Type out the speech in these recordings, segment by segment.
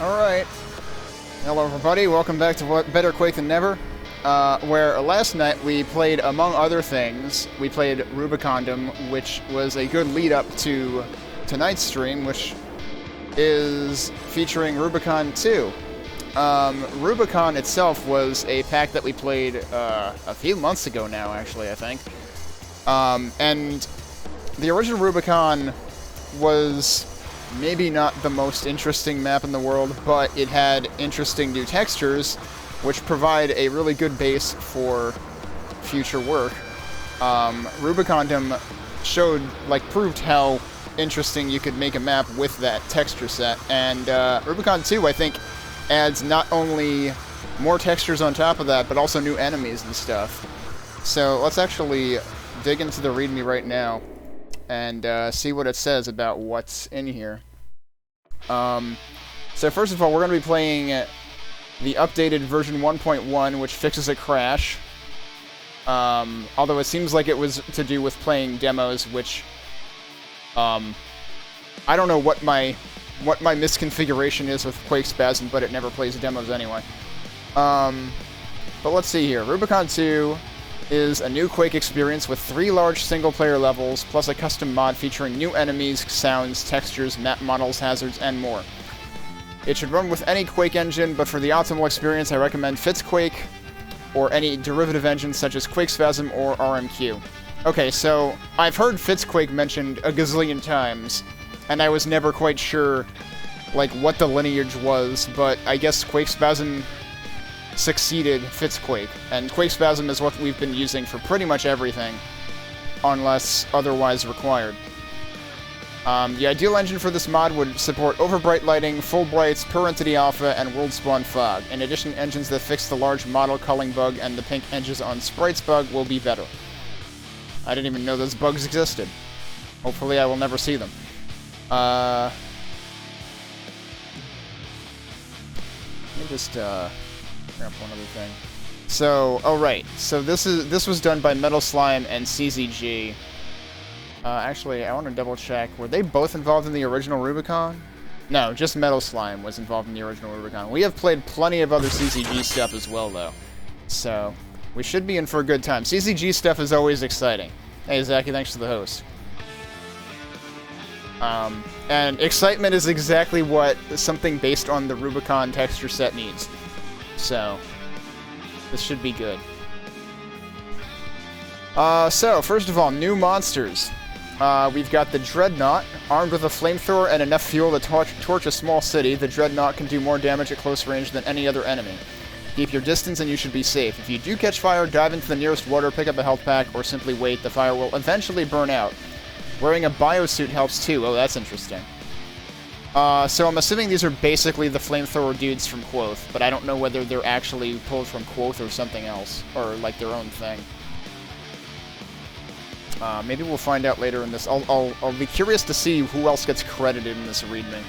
Alright. Hello everybody, welcome back to Better Quake Than Never, where last night we played, among other things, we played Rubicondom, which was a good lead-up to tonight's stream, which is featuring Rubicon 2. Rubicon itself was a pack that we played a few months ago now, actually, I think. And the original Rubicon was maybe not the most interesting map in the world, but it had interesting new textures, which provide a really good base for future work. Rubicondom proved how interesting you could make a map with that texture set, and Rubicon 2, I think, adds not only more textures on top of that, but also new enemies and stuff. So let's actually dig into the README right now and see what it says about what's in here. So first of all, we're going to be playing the updated version 1.1, which fixes a crash. Although it seems like it was to do with playing demos, which I don't know what my misconfiguration is with Quakespasm, but it never plays demos anyway. But let's see here. Rubicon 2 is a new Quake experience with 3 large single-player levels, plus a custom mod featuring new enemies, sounds, textures, map models, hazards, and more. It should run with any Quake engine, but for the optimal experience, I recommend Quake or any derivative engines such as Quakespasm or RMQ. Okay, so I've heard Quake mentioned a gazillion times, and I was never quite sure, what the lineage was, but I guess Quakespasm succeeded Quake, and Quakespasm is what we've been using for pretty much everything, unless otherwise required. The ideal engine for this mod would support overbright lighting, full brights, per entity alpha, and world spawn fog. In addition, engines that fix the large model culling bug and the pink edges on sprites bug will be better. I didn't even know those bugs existed. Hopefully I will never see them. Let me just grab one other thing. So, oh right, so this was done by Metal Slime and CZG. Actually, I want to double check. Were they both involved in the original Rubicon? No, just Metal Slime was involved in the original Rubicon. We have played plenty of other CZG stuff as well, though. So, we should be in for a good time. CZG stuff is always exciting. Hey, Zachy, thanks for the host. And excitement is exactly what something based on the Rubicon texture set needs. So, this should be good. So, first of all, new monsters. We've got the Dreadnought. Armed with a flamethrower and enough fuel to torch a small city, the Dreadnought can do more damage at close range than any other enemy. Keep your distance and you should be safe. If you do catch fire, dive into the nearest water, pick up a health pack, or simply wait. The fire will eventually burn out. Wearing a biosuit helps too. Oh, that's interesting. So I'm assuming these are basically the flamethrower dudes from Quoth, but I don't know whether they're actually pulled from Quoth or something else, or their own thing. Maybe we'll find out later in this. I'll be curious to see who else gets credited in this README.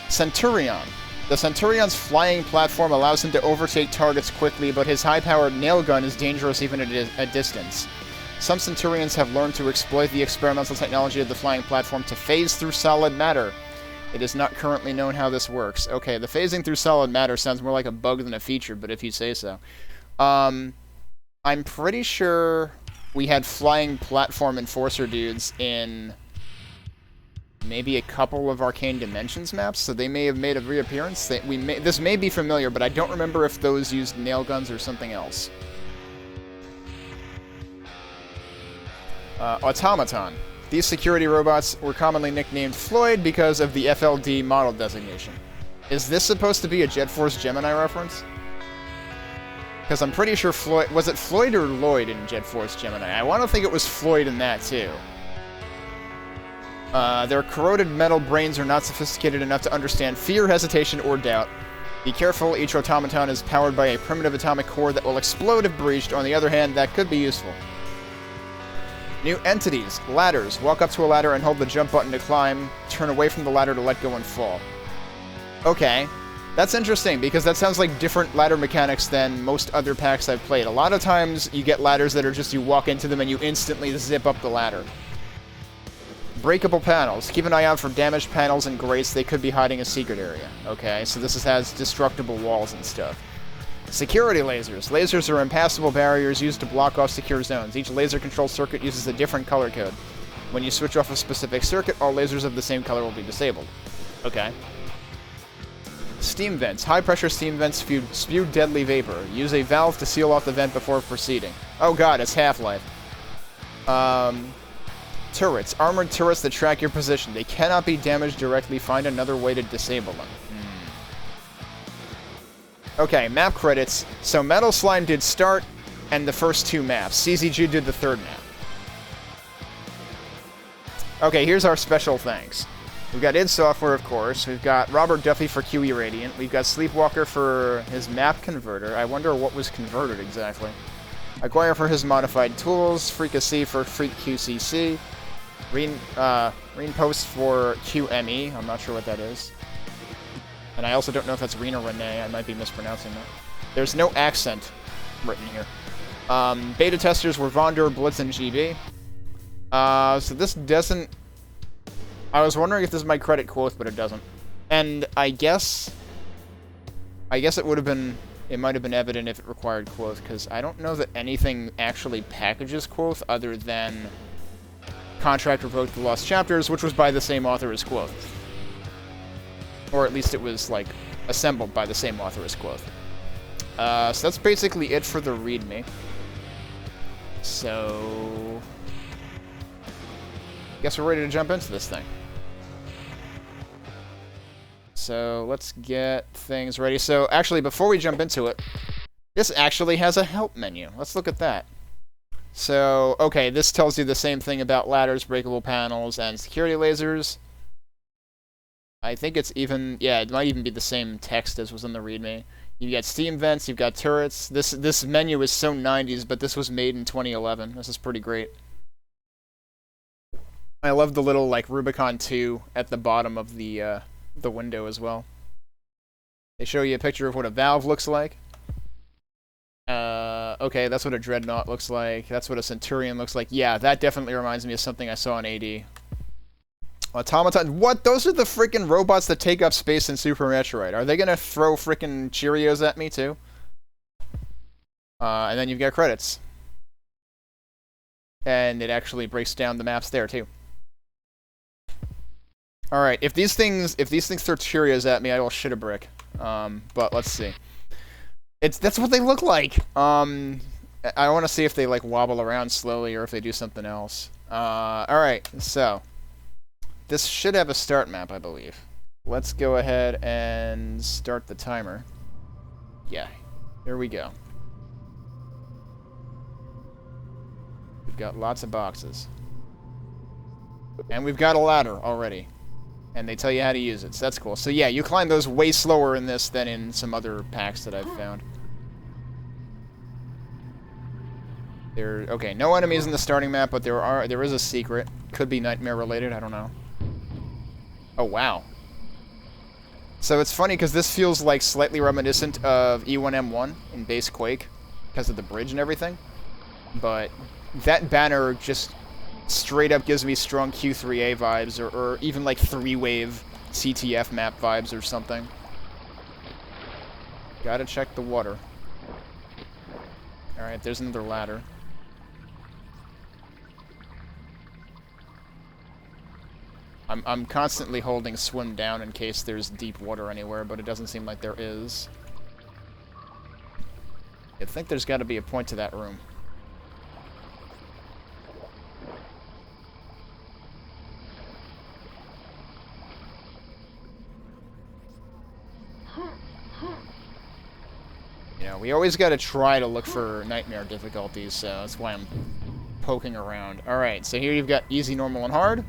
Centurion. The Centurion's flying platform allows him to overtake targets quickly, but his high-powered nail gun is dangerous even at a distance. Some Centurions have learned to exploit the experimental technology of the flying platform to phase through solid matter. It is not currently known how this works. Okay, the phasing through solid matter sounds more like a bug than a feature, but if you say so. I'm pretty sure we had flying platform enforcer dudes in maybe a couple of Arcane Dimensions maps, so they may have made a reappearance. This may be familiar, but I don't remember if those used nail guns or something else. Automaton. These security robots were commonly nicknamed Floyd because of the FLD model designation. Is this supposed to be a Jet Force Gemini reference? Because I'm pretty sure Floyd... Was it Floyd or Lloyd in Jet Force Gemini? I want to think it was Floyd in that, too. Their corroded metal brains are not sophisticated enough to understand fear, hesitation, or doubt. Be careful, each automaton is powered by a primitive atomic core that will explode if breached. On the other hand, that could be useful. New entities. Ladders. Walk up to a ladder and hold the jump button to climb. Turn away from the ladder to let go and fall. Okay. That's interesting, because that sounds like different ladder mechanics than most other packs I've played. A lot of times, you get ladders that are just you walk into them and you instantly zip up the ladder. Breakable panels. Keep an eye out for damaged panels and grates. They could be hiding a secret area. Okay, so this has destructible walls and stuff. Security lasers. Lasers are impassable barriers used to block off secure zones. Each laser control circuit uses a different color code. When you switch off a specific circuit, all lasers of the same color will be disabled. Okay. Steam vents. High-pressure steam vents spew deadly vapor. Use a valve to seal off the vent before proceeding. Oh god, it's Half-Life. Turrets. Armored turrets that track your position. They cannot be damaged directly. Find another way to disable them. Okay, map credits. So Metal Slime did Start and the first 2 maps. CZG did the 3rd map. Okay, here's our special thanks. We've got id Software, of course. We've got Robert Duffy for QE Radiant. We've got Sleepwalker for his map converter. I wonder what was converted exactly. Acquire for his modified tools. Freakacy for Freak QCC. Reen Post for QME. I'm not sure what that is. And I also don't know if that's Rena Renee. I might be mispronouncing that. There's no accent written here. Beta testers were Vonder, Blitz, and GB. So this doesn't... I was wondering if this might credit Quoth, but it doesn't. And I guess it would have been... It might have been evident if it required Quoth, because I don't know that anything actually packages Quoth other than Contract Revoked the Lost Chapters, which was by the same author as Quoth. Or at least it was, like, assembled by the same author as Quoth. So that's basically it for the README. So... guess we're ready to jump into this thing. So let's get things ready. So actually, before we jump into it, this actually has a help menu. Let's look at that. So, okay, this tells you the same thing about ladders, breakable panels, and security lasers. I think it's even, yeah, it might even be the same text as was in the README. You've got steam vents, you've got turrets. This menu is so 90s, but this was made in 2011. This is pretty great. I love the little, like, Rubicon 2 at the bottom of the window as well. They show you a picture of what a valve looks like. Okay, that's what a dreadnought looks like. That's what a centurion looks like. Yeah, that definitely reminds me of something I saw in AD. Automaton. What? Those are the freaking robots that take up space in Super Metroid. Are they gonna throw freaking Cheerios at me too? And then you've got credits. And it actually breaks down the maps there too. Alright, if these things throw Cheerios at me, I will shit a brick. But let's see. That's what they look like. I want to see if they like wobble around slowly or if they do something else. Alright, so this should have a start map, I believe. Let's go ahead and start the timer. Yeah, here we go. We've got lots of boxes. And we've got a ladder already. And they tell you how to use it, so that's cool. So yeah, you climb those way slower in this than in some other packs that I've found. Okay, no enemies in the starting map, but there is a secret. Could be nightmare related, I don't know. Oh, wow. So it's funny because this feels like slightly reminiscent of E1M1 in base Quake because of the bridge and everything. But that banner just straight up gives me strong Q3A vibes or even like 3-wave CTF map vibes or something. Gotta check the water. Alright, there's another ladder. I'm constantly holding swim down in case there's deep water anywhere, but it doesn't seem like there is. I think there's got to be a point to that room. You know, we always got to try to look for nightmare difficulties, so that's why I'm poking around. Alright, so here you've got easy, normal, and hard.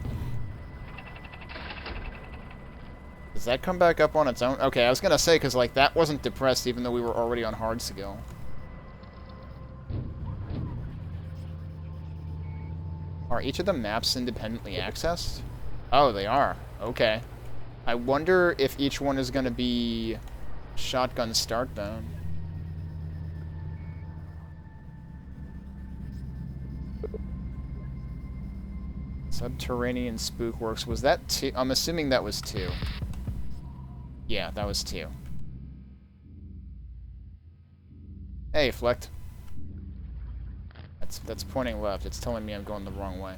Does that come back up on its own? Okay, I was gonna say, because, like, that wasn't depressed even though we were already on hard skill. Are each of the maps independently accessed? Oh, they are. Okay. I wonder if each one is gonna be shotgun start, then. Subterranean Spookworks. Was that 2? I'm assuming that was 2. Yeah, that was 2. Hey, Flecked. That's pointing left. It's telling me I'm going the wrong way.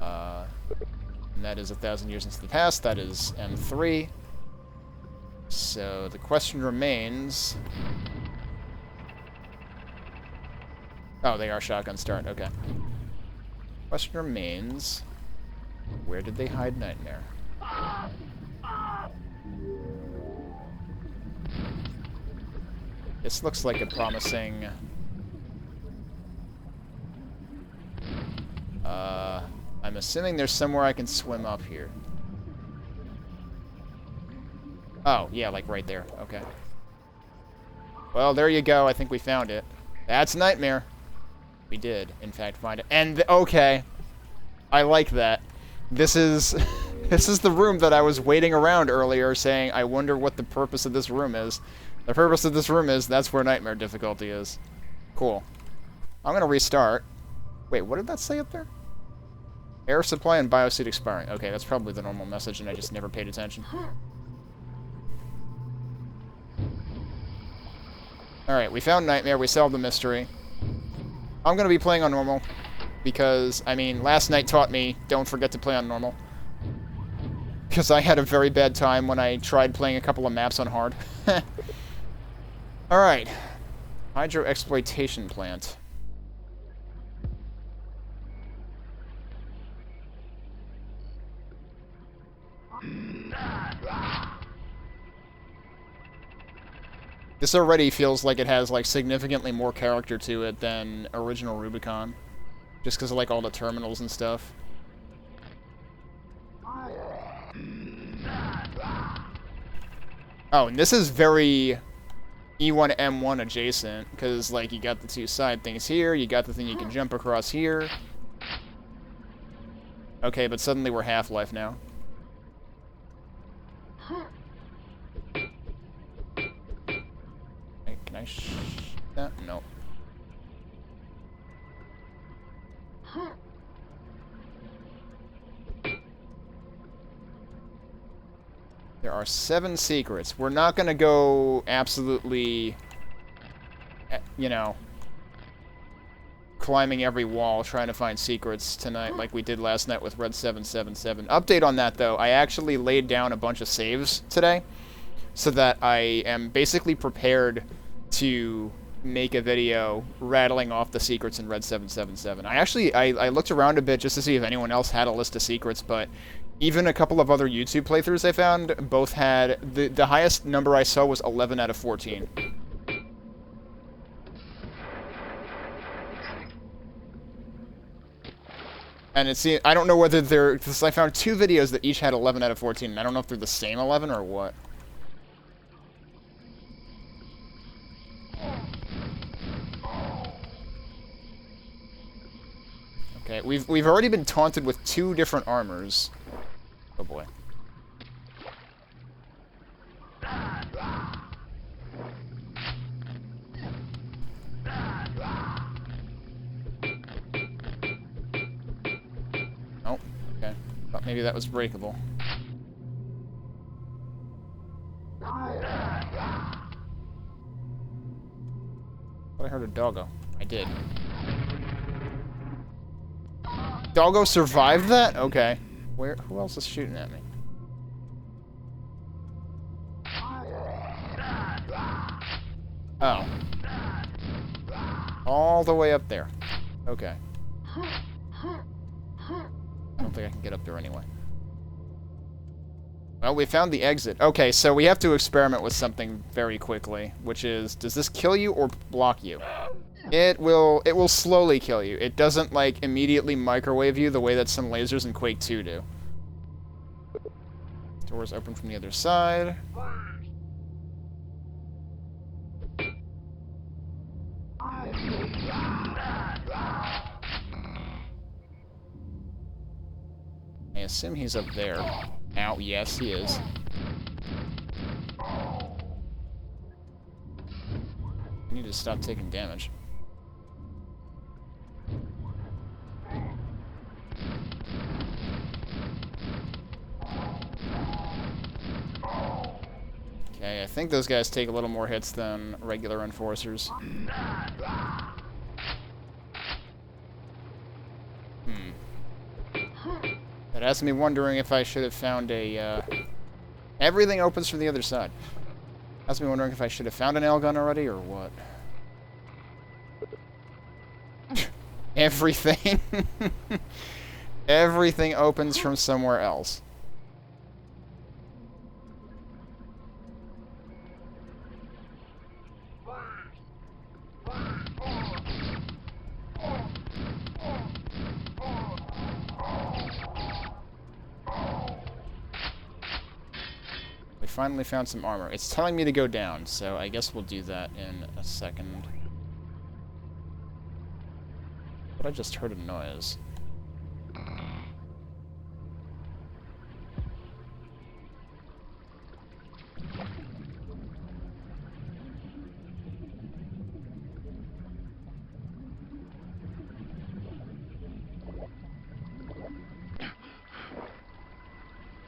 And that is 1,000 years into the past. That is M3. So the question remains... Oh, they are shotgun start. Okay. Question remains... Where did they hide Nightmare? This looks like a promising... I'm assuming there's somewhere I can swim up here. Oh, yeah, like right there. Okay. Well, there you go. I think we found it. That's Nightmare. We did, in fact, find it. And, okay. I like that. This is... this is the room that I was waiting around earlier saying, I wonder what the purpose of this room is. The purpose of this room is that's where Nightmare difficulty is. Cool. I'm gonna restart. Wait, what did that say up there? Air supply and biosuit expiring. Okay, that's probably the normal message and I just never paid attention. Alright, we found Nightmare, we solved the mystery. I'm gonna be playing on normal, because, I mean, last night taught me, don't forget to play on normal. Because I had a very bad time when I tried playing a couple of maps on hard. Alright. Hydro exploitation plant. This already feels like it has, like, significantly more character to it than original Rubicon. Just because of, like, all the terminals and stuff. Oh, and this is very E1M1 adjacent, because, like, you got the 2 side things here, you got the thing you can jump across here. Okay, but suddenly we're Half-Life now. Can I shoot that? No. There are 7 secrets. We're not gonna go absolutely, you know, climbing every wall trying to find secrets tonight like we did last night with Red 777. Update on that, though. I actually laid down a bunch of saves today so that I am basically prepared to make a video rattling off the secrets in Red 777. I looked around a bit just to see if anyone else had a list of secrets, but even a couple of other YouTube playthroughs I found both had... The highest number I saw was 11 out of 14. And it's... I don't know whether they're... Because I found 2 videos that each had 11 out of 14, and I don't know if they're the same 11 or what. Okay, we've already been taunted with 2 different armors. Oh boy. Oh, okay. Thought maybe that was breakable. Thought I heard a doggo. I did. Doggo survived that? Okay. Who else is shooting at me? Oh. All the way up there. Okay. I don't think I can get up there anyway. Well, we found the exit. Okay, so we have to experiment with something very quickly, which is, does this kill you or block you? It will slowly kill you. It doesn't, like, immediately microwave you the way that some lasers in Quake 2 do. Doors open from the other side. I assume he's up there. Ow, yes, he is. I need to stop taking damage. Okay, I think those guys take a little more hits than regular enforcers. That has me wondering if I should have found a, everything opens from the other side. Has me wondering if I should have found an L gun already, or what? Everything. Everything opens from somewhere else. We finally found some armor. It's telling me to go down, so I guess we'll do that in a second. But I just heard a noise.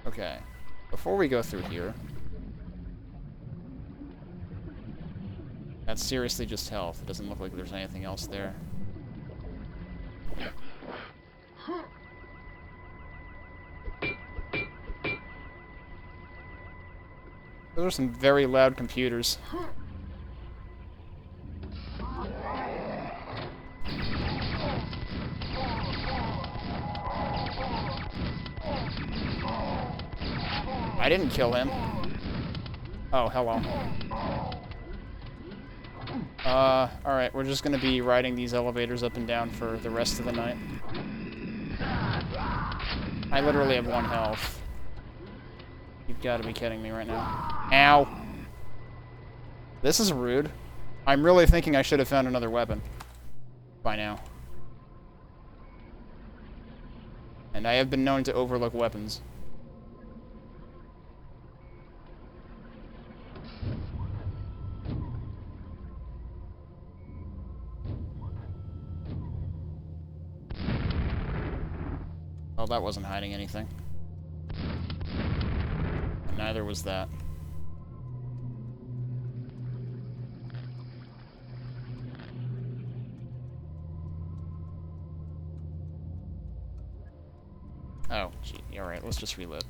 Okay. Before we go through here... That's seriously just health. It doesn't look like there's anything else there. Those are some very loud computers. I didn't kill him. Oh, hello. Alright, we're just gonna be riding these elevators up and down for the rest of the night. I literally have 1 health. You've got to be kidding me right now. Ow! This is rude. I'm really thinking I should have found another weapon by now. And I have been known to overlook weapons. Oh, that wasn't hiding anything. And neither was that. Oh, gee. Alright, let's just reload.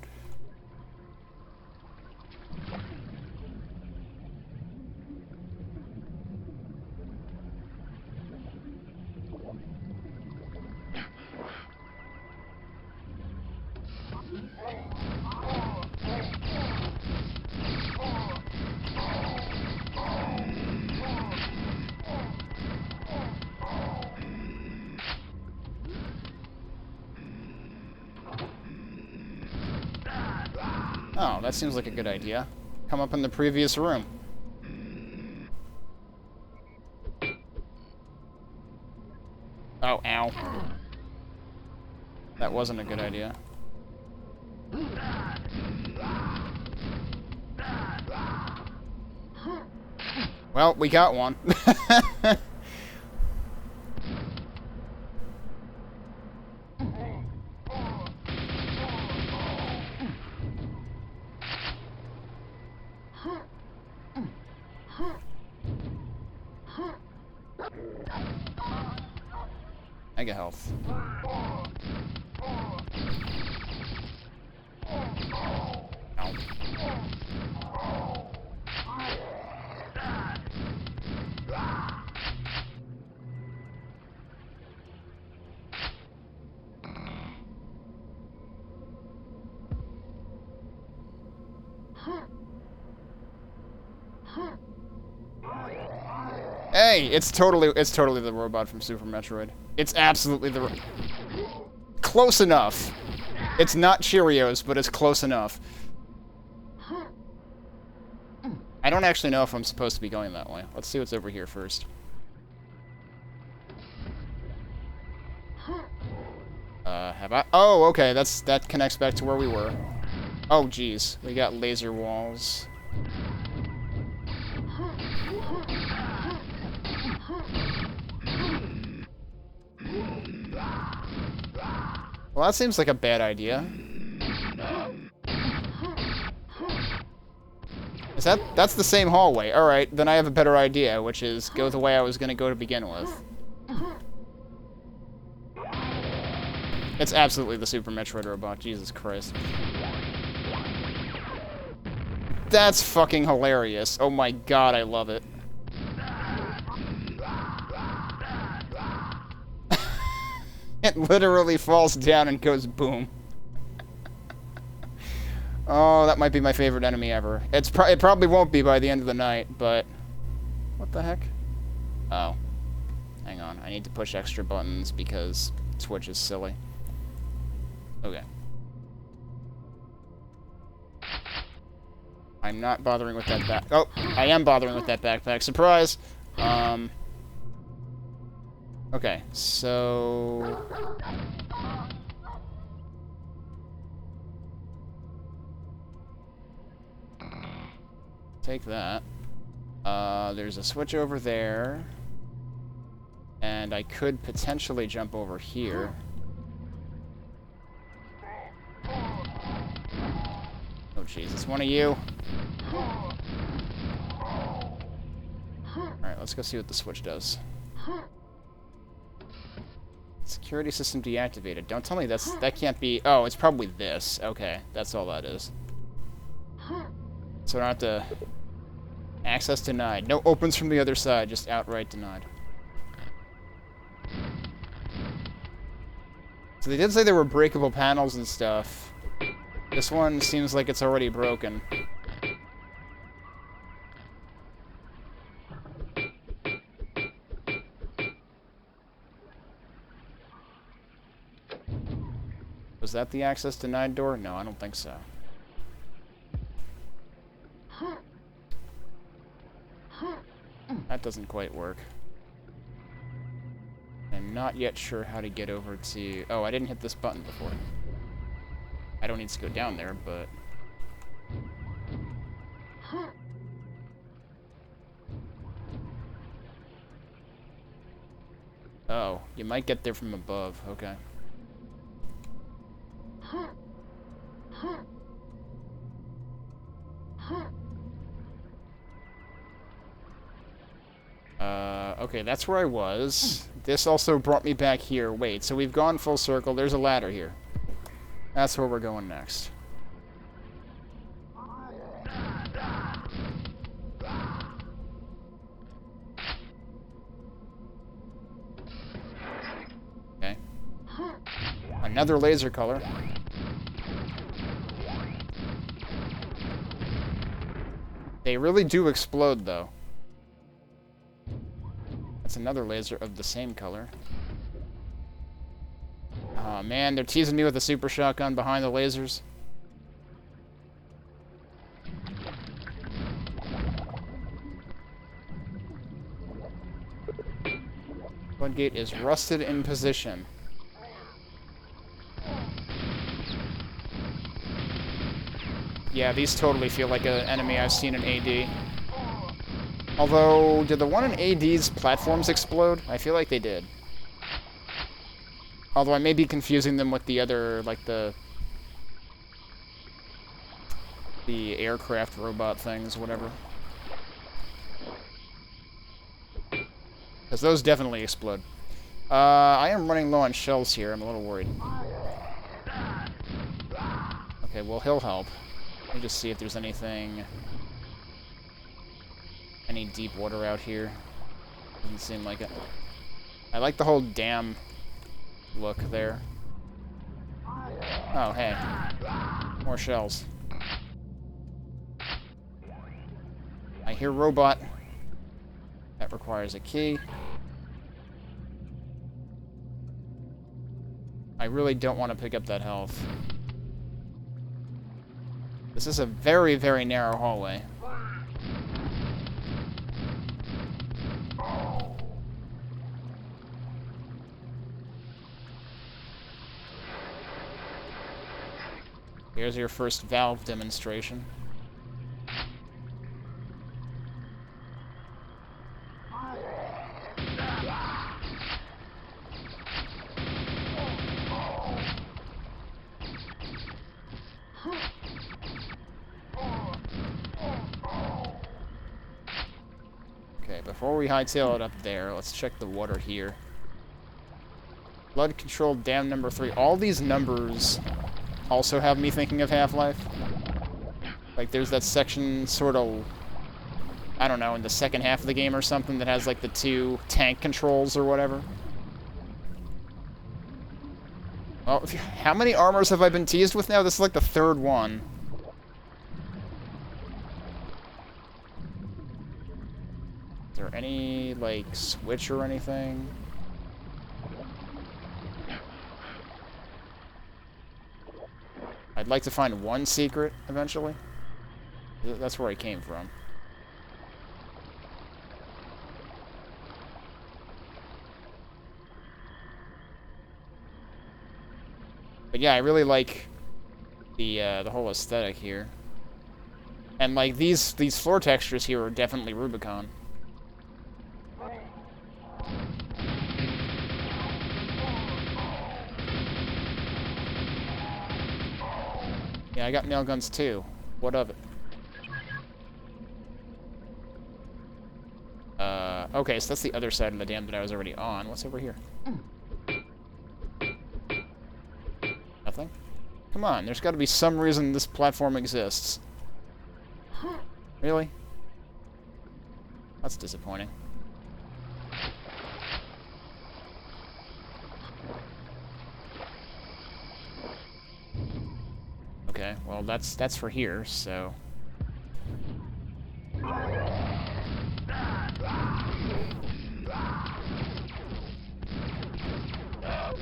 Oh, that seems like a good idea. Come up in the previous room. Oh, ow. That wasn't a good idea. Well, we got one. Mega health. Ow. Hey, it's totally the robot from Super Metroid. It's absolutely the close enough. It's not Cheerios, but it's close enough. I don't actually know if I'm supposed to be going that way. Let's see what's over here first. Have I? Oh, okay, that connects back to where we were. Oh, geez. We got laser walls. Well, that seems like a bad idea. That's the same hallway. Alright, then I have a better idea, which is go the way I was gonna go to begin with. It's absolutely the Super Metroid robot, Jesus Christ. That's fucking hilarious. Oh my god, I love it. It literally falls down and goes boom. Oh, that might be my favorite enemy ever. It probably won't be by the end of the night, but... What the heck? Oh. Hang on, I need to push extra buttons because Twitch is silly. Okay. I'm not bothering with that back... Oh, I am bothering with that backpack. Surprise! Okay, so... Take that. There's a switch over there. And I could potentially jump over here. Oh, jeez, it's one of you. Alright, let's go see what the switch does. Security system deactivated. Don't tell me that can't be... Oh, it's probably this. Okay, that's all that is. So I don't have to... Access denied. No opens from the other side, just outright denied. So they did say there were breakable panels and stuff. This one seems like it's already broken. Was that the access denied door? No, I don't think so. That doesn't quite work. I'm not yet sure how to get over to... Oh, I didn't hit this button before. I don't need to go down there, but... Oh, you might get there from above. Okay. Okay, that's where I was. This also brought me back here. Wait, so we've gone full circle. There's a ladder here. That's where we're going next. Okay. Another laser color. They really do explode, though. That's another laser of the same color. Oh man, they're teasing me with a super shotgun behind the lasers. Floodgate is rusted in position. Yeah, these totally feel like an enemy I've seen in AD. Although, did the one in AD's platforms explode? I feel like they did. Although I may be confusing them with the other, like the aircraft robot things, whatever. Because those definitely explode. I am running low on shells here. I'm a little worried. Okay, well, he'll help. Let me just see if there's anything... Any deep water out here. Doesn't seem like it. I like the whole dam look there. Oh, hey. More shells. I hear robot. That requires a key. I really don't want to pick up that health. This is a very, very narrow hallway. Here's your first valve demonstration. Alright, before we hightail it up there, let's check the water here. Flood Control Dam number 3. All these numbers also have me thinking of Half-Life. Like, there's that section sort of, I don't know, in the second half of the game or something that has, like, the 2 tank controls or whatever. Well, how many armors have I been teased with now? This is, like, the 3rd one. Is there any, like, switch or anything? I'd like to find one secret, eventually. That's where I came from. But yeah, I really like the whole aesthetic here. And, like, these floor textures here are definitely Rubicon. Yeah, I got nail guns too. What of it? Okay, so that's the other side of the dam that I was already on. What's over here? Nothing? Come on, there's got to be some reason this platform exists. Really? That's disappointing. Okay, well that's for here, so...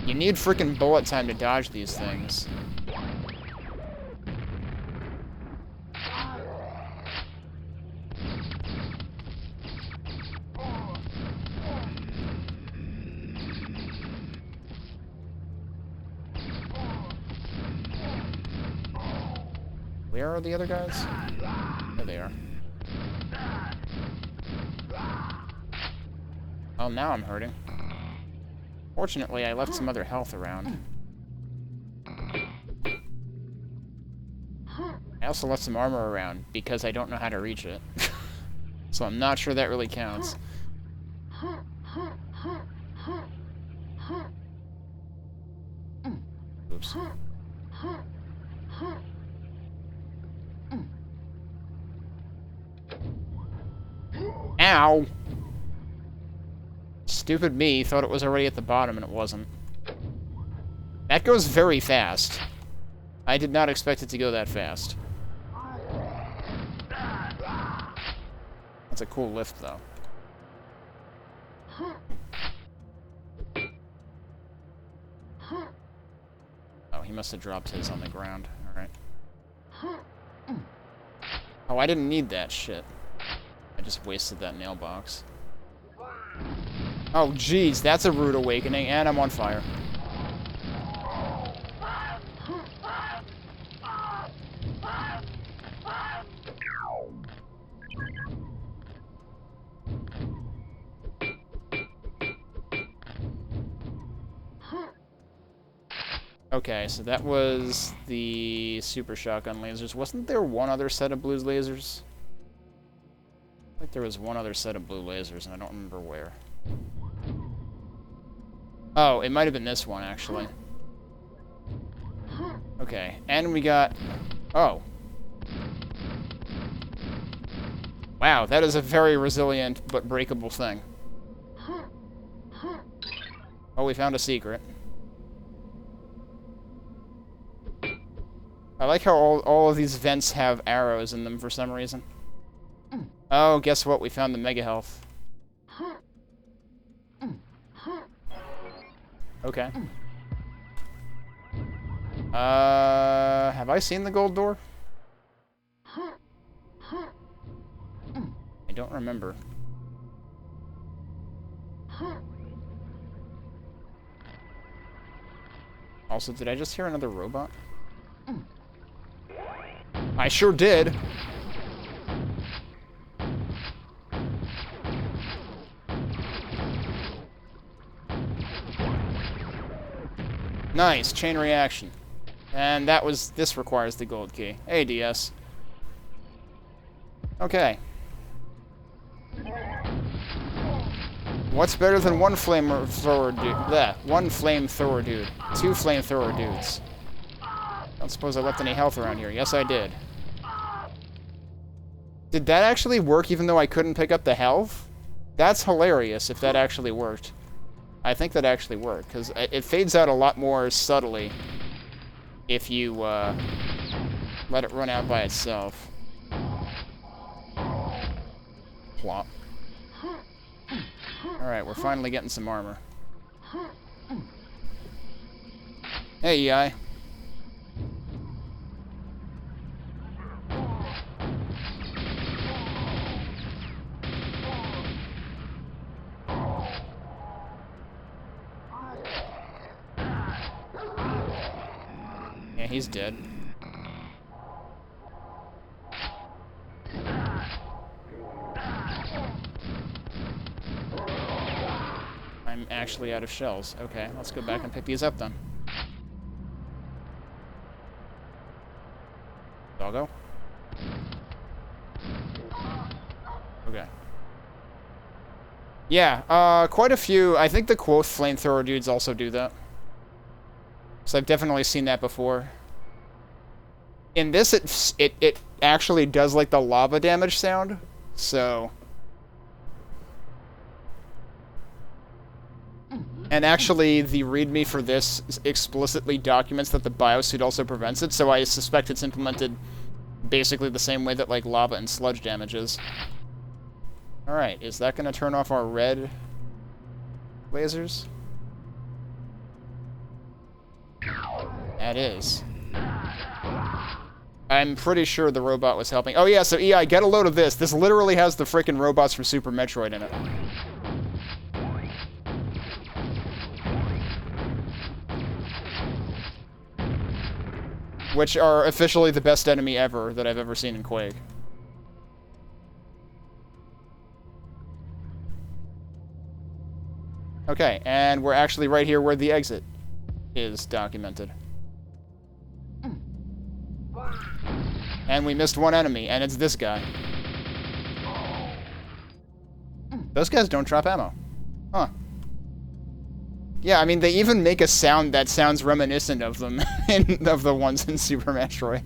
You need frickin' bullet time to dodge these things. Where are the other guys? There they are. Oh, now I'm hurting. Fortunately, I left some other health around. I also left some armor around, because I don't know how to reach it. So I'm not sure that really counts. Oops. Ow! Stupid me thought it was already at the bottom, and it wasn't. That goes very fast. I did not expect it to go that fast. That's a cool lift, though. Oh, he must have dropped his on the ground. Alright. Oh, I didn't need that shit. I just wasted that nail box. Oh, jeez, that's a rude awakening, and I'm on fire. Okay, so that was the super shotgun lasers. Wasn't there one other set of blue lasers? I think there was one other set of blue lasers, and I don't remember where. Oh, it might have been this one, actually. Okay, and we got... Oh. Wow, that is a very resilient but breakable thing. Oh, we found a secret. I like how all of these vents have arrows in them for some reason. Oh, guess what? We found the mega health. Okay. Have I seen the gold door? I don't remember. Also, did I just hear another robot? I sure did. Nice, chain reaction. And that was, this requires the gold key. Hey, DS. Okay. What's better than one flamethrower dude? Bleh, one flamethrower dude. Two flamethrower dudes. Don't suppose I left any health around here. Yes, I did. Did that actually work even though I couldn't pick up the health? That's hilarious if that actually worked. I think that actually worked, because it fades out a lot more subtly if you let it run out by itself. Plop. Alright, we're finally getting some armor. Hey, EI. Yeah, he's dead. I'm actually out of shells. Okay, let's go back and pick these up then. Doggo? Okay. Yeah, quite a few. I think the quote flamethrower dudes also do that. So I've definitely seen that before. In this, it actually does like the lava damage sound, so. And actually, the README for this explicitly documents that the biosuit also prevents it, so I suspect it's implemented basically the same way that like lava and sludge damage is. Alright, is that going to turn off our red lasers? That is. I'm pretty sure the robot was helping. Oh yeah, so EI, get a load of this. This literally has the frickin' robots from Super Metroid in it. Which are officially the best enemy ever that I've ever seen in Quake. Okay, and we're actually right here where the exit is documented. And we missed one enemy, and it's this guy. Those guys don't drop ammo. Huh. Yeah, I mean, they even make a sound that sounds reminiscent of them, of the ones in Super Metroid.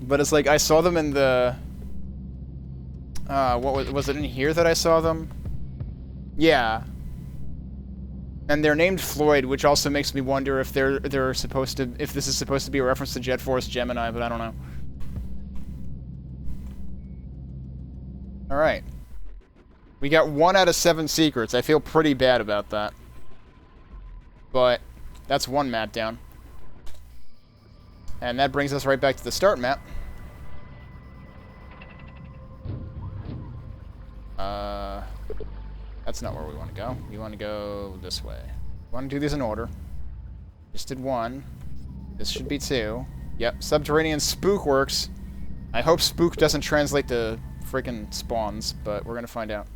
But it's like, I saw them in the... what was it in here that I saw them? Yeah. And they're named Floyd, which also makes me wonder if they're supposed to, if this is supposed to be a reference to Jet Force Gemini, but I don't know. Alright. We got 1 out of 7 secrets. I feel pretty bad about that. But that's one map down. And that brings us right back to the start map. That's not where we want to go. We want to go this way. We want to do these in order. Just did 1. This should be 2. Yep, Subterranean Spookworks. I hope spook doesn't translate to freaking spawns, but we're going to find out.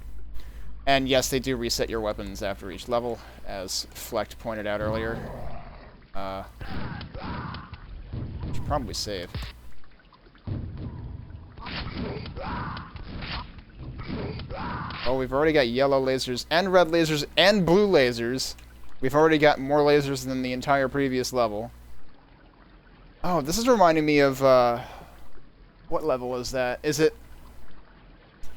And yes, they do reset your weapons after each level, as Flecht pointed out earlier. Should probably save. Oh, we've already got yellow lasers, and red lasers, and blue lasers. We've already got more lasers than the entire previous level. Oh, this is reminding me of, what level is that? Is it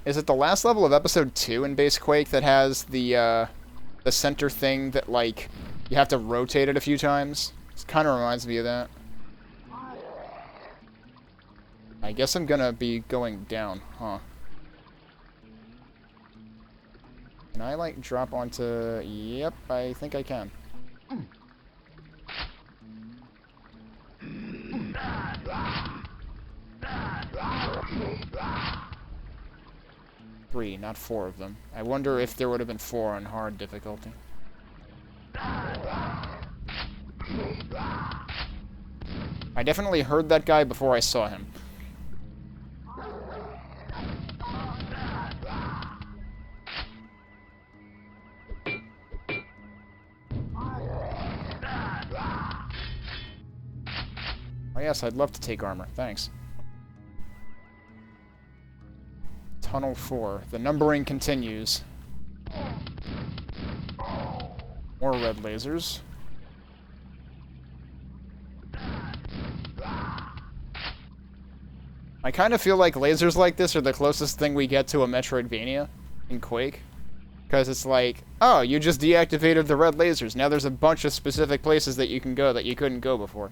the last level of Episode 2 in Base Quake that has the center thing that, like, you have to rotate it a few times? It kind of reminds me of that. I guess I'm gonna be going down, huh? Can I, like, drop onto... Yep, I think I can. 3, not 4 of them. I wonder if there would have been 4 on hard difficulty. I definitely heard that guy before I saw him. Oh yes, I'd love to take armor. Thanks. Tunnel 4. The numbering continues. More red lasers. I kind of feel like lasers like this are the closest thing we get to a Metroidvania in Quake. Because it's like, oh, you just deactivated the red lasers. Now there's a bunch of specific places that you can go that you couldn't go before.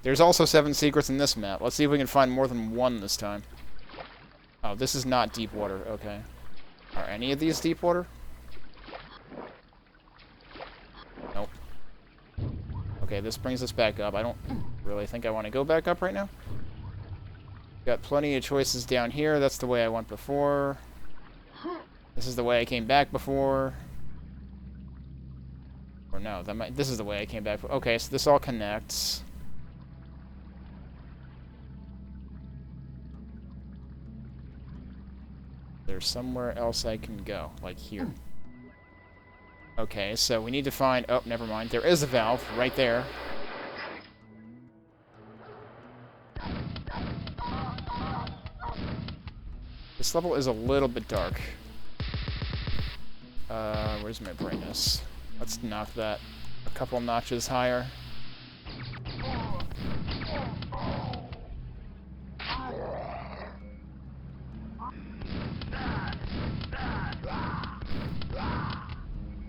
There's also 7 secrets in this map. Let's see if we can find more than one this time. Oh, this is not deep water. Okay. Are any of these deep water? Nope. Okay, this brings us back up. I don't really think I want to go back up right now. Got plenty of choices down here. That's the way I went before. This is the way I came back before. Or no, this is the way I came back. Okay, so this all connects. There's somewhere else I can go, like here. Okay, so we need to find... Oh, never mind. There is a valve right there. This level is a little bit dark. Where's my brightness? Let's knock that a couple notches higher.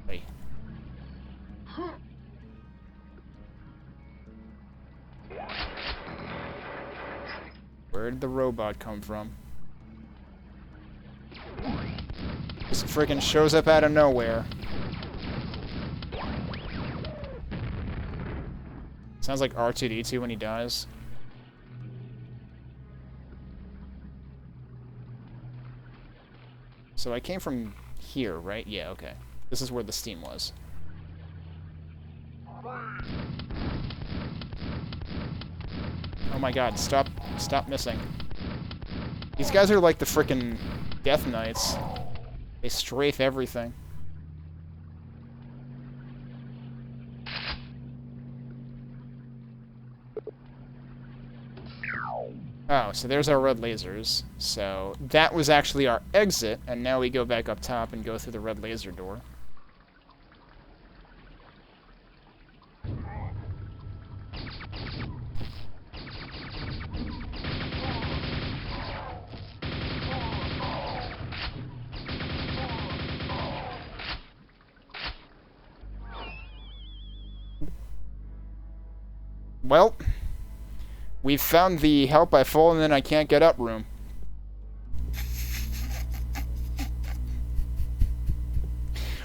Hey. Where did the robot come from? Just freaking shows up out of nowhere. Sounds like R2-D2 when he dies. So I came from here, right? Yeah, okay. This is where the steam was. Oh my god, stop missing. These guys are like the frickin' Death Knights. They strafe everything. Oh, so there's our red lasers. So that was actually our exit, and now we go back up top and go through the red laser door. Well, we've found the help I fall and then I can't get up room.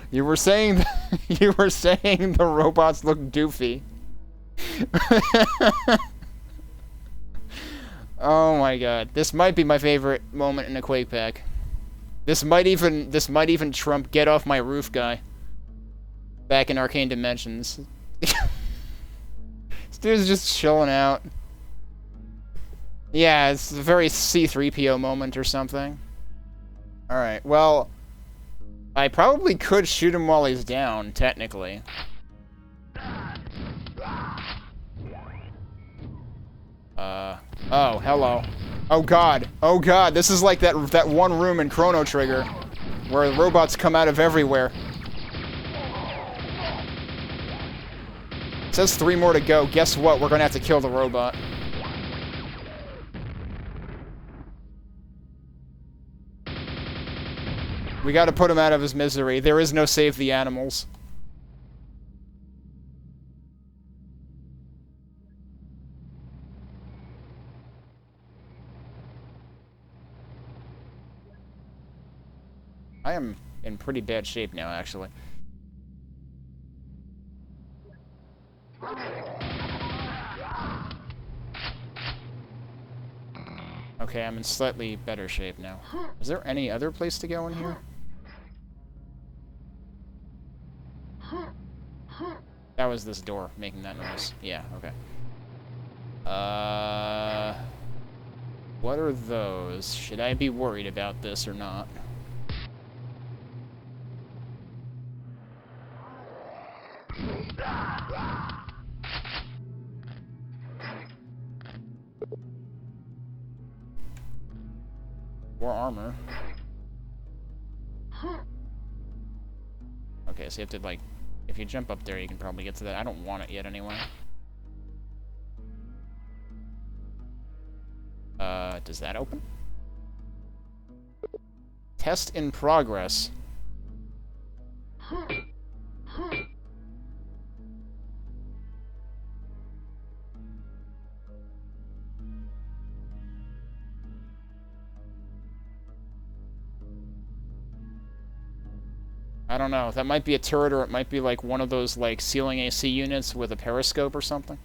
You were saying the robots look doofy. Oh my god, this might be my favorite moment in a Quake pack. This might even trump Get Off My Roof guy back in Arcane Dimensions. This dude's just chilling out. Yeah, it's a very C-3PO moment or something. Alright, well, I probably could shoot him while he's down, technically. Oh, hello. Oh god, this is like that one room in Chrono Trigger, where robots come out of everywhere. It says 3 more to go. Guess what? We're gonna have to kill the robot. We gotta put him out of his misery. There is no save the animals. I am in pretty bad shape now, actually. Okay, I'm in slightly better shape now. Is there any other place to go in here? That was this door making that noise. Yeah, okay. What are those? Should I be worried about this or not? More armor. Okay, so you have to, like... If you jump up there, you can probably get to that. I don't want it yet, anyway. Does that open? Test in progress. I don't know. That might be a turret, or it might be like one of those like ceiling AC units with a periscope or something.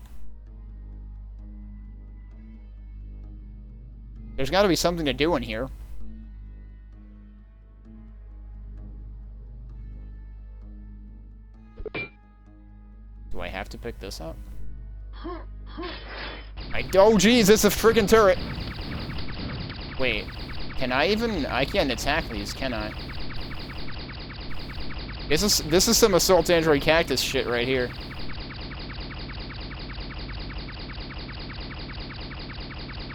There's got to be something to do in here. Do I have to pick this up? Oh, geez, it's a friggin' turret! Wait, can I even... I can't attack these, can I? This is some Assault Android Cactus shit right here.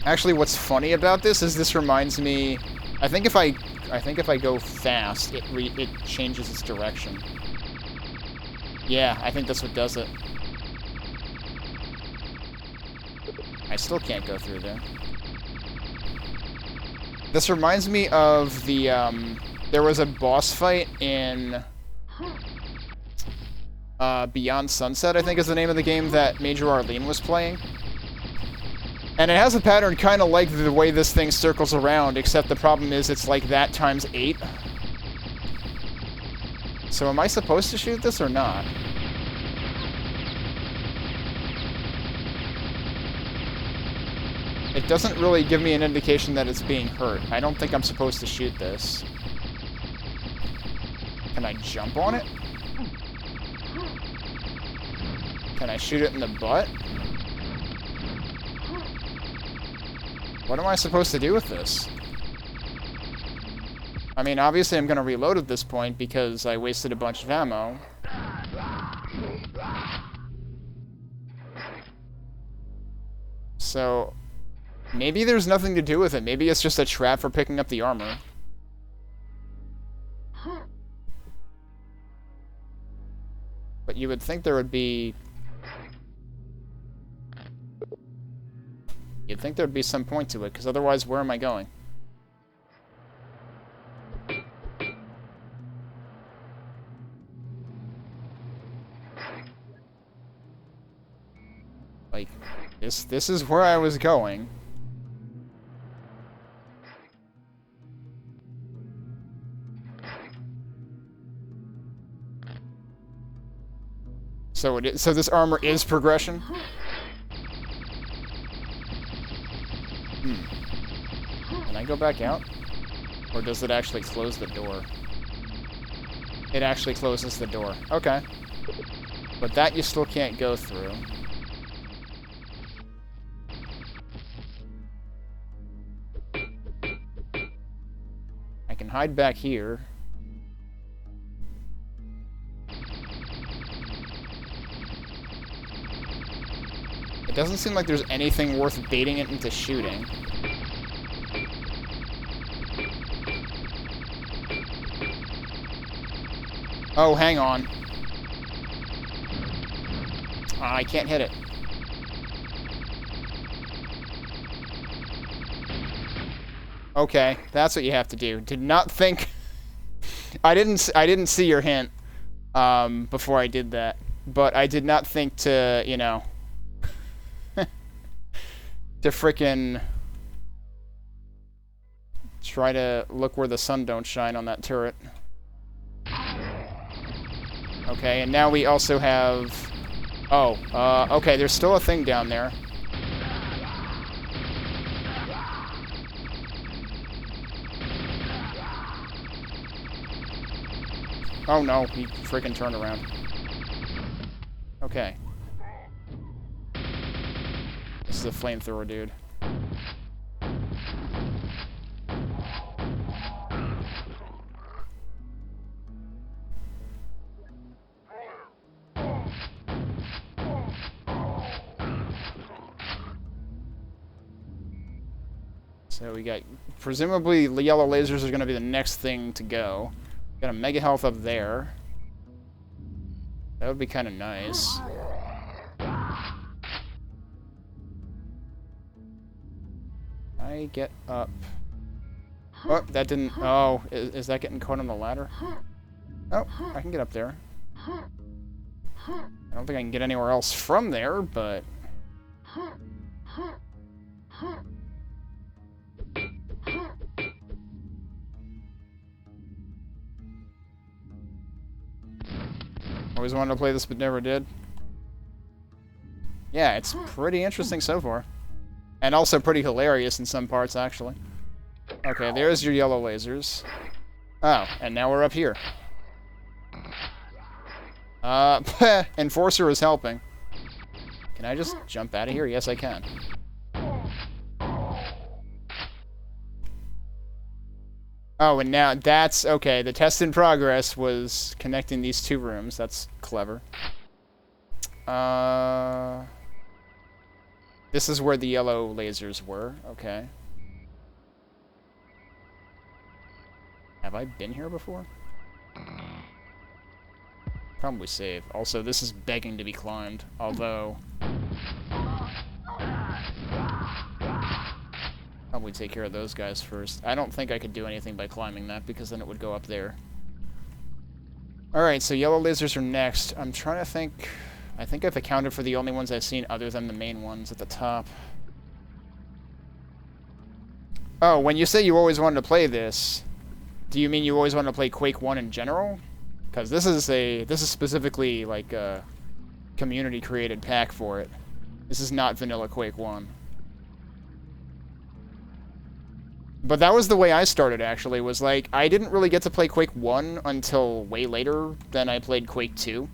Actually, what's funny about this is this reminds me... I think if I go fast, it changes its direction. Yeah, I think that's what does it. I still can't go through there. This reminds me of the, there was a boss fight in... Beyond Sunset, I think is the name of the game that Major Arlene was playing. And it has a pattern kind of like the way this thing circles around, except the problem is it's like that times 8. So am I supposed to shoot this or not? It doesn't really give me an indication that it's being hurt. I don't think I'm supposed to shoot this. Can I jump on it? Can I shoot it in the butt? What am I supposed to do with this? I mean, obviously I'm going to reload at this point because I wasted a bunch of ammo. So, maybe there's nothing to do with it. Maybe it's just a trap for picking up the armor. But you would think there would be... You'd think there'd be some point to it, because otherwise, where am I going? Like, this is where I was going. So so this armor is progression? Can I go back out? Or does it actually close the door? It actually closes the door. Okay. But that you still can't go through. I can hide back here. It doesn't seem like there's anything worth baiting it into shooting. Oh, hang on. I can't hit it. Okay, that's what you have to do. Did not think... I didn't see your hint before I did that. But I did not think to, you know... to frickin' try to look where the sun don't shine on that turret. Okay, and now we also have... Oh, okay, there's still a thing down there. Oh no, he freaking turned around. Okay. This is a flamethrower, dude. So we got... Presumably, the yellow lasers are going to be the next thing to go. Got a mega health up there. That would be kind of nice. I get up. Oh, that didn't... Oh, is that getting caught on the ladder? Oh, I can get up there. I don't think I can get anywhere else from there, but... Always wanted to play this, but never did. Yeah, it's pretty interesting so far. And also pretty hilarious in some parts, actually. Okay, there's your yellow lasers. Oh, and now we're up here. Enforcer is helping. Can I just jump out of here? Yes, I can. Oh, and now that's... Okay, the test in progress was connecting these two rooms. That's clever. This is where the yellow lasers were. Okay. Have I been here before? Probably save. Also, this is begging to be climbed, although... Probably take care of those guys first. I don't think I could do anything by climbing that, because then it would go up there. Alright, so yellow lasers are next. I'm trying to think... I think I've accounted for the only ones I've seen other than the main ones at the top. Oh, when you say you always wanted to play this, do you mean you always wanted to play Quake 1 in general? Because this is specifically like a community-created pack for it. This is not vanilla Quake 1. But that was the way I started, actually, was like, I didn't really get to play Quake 1 until way later than I played Quake 2.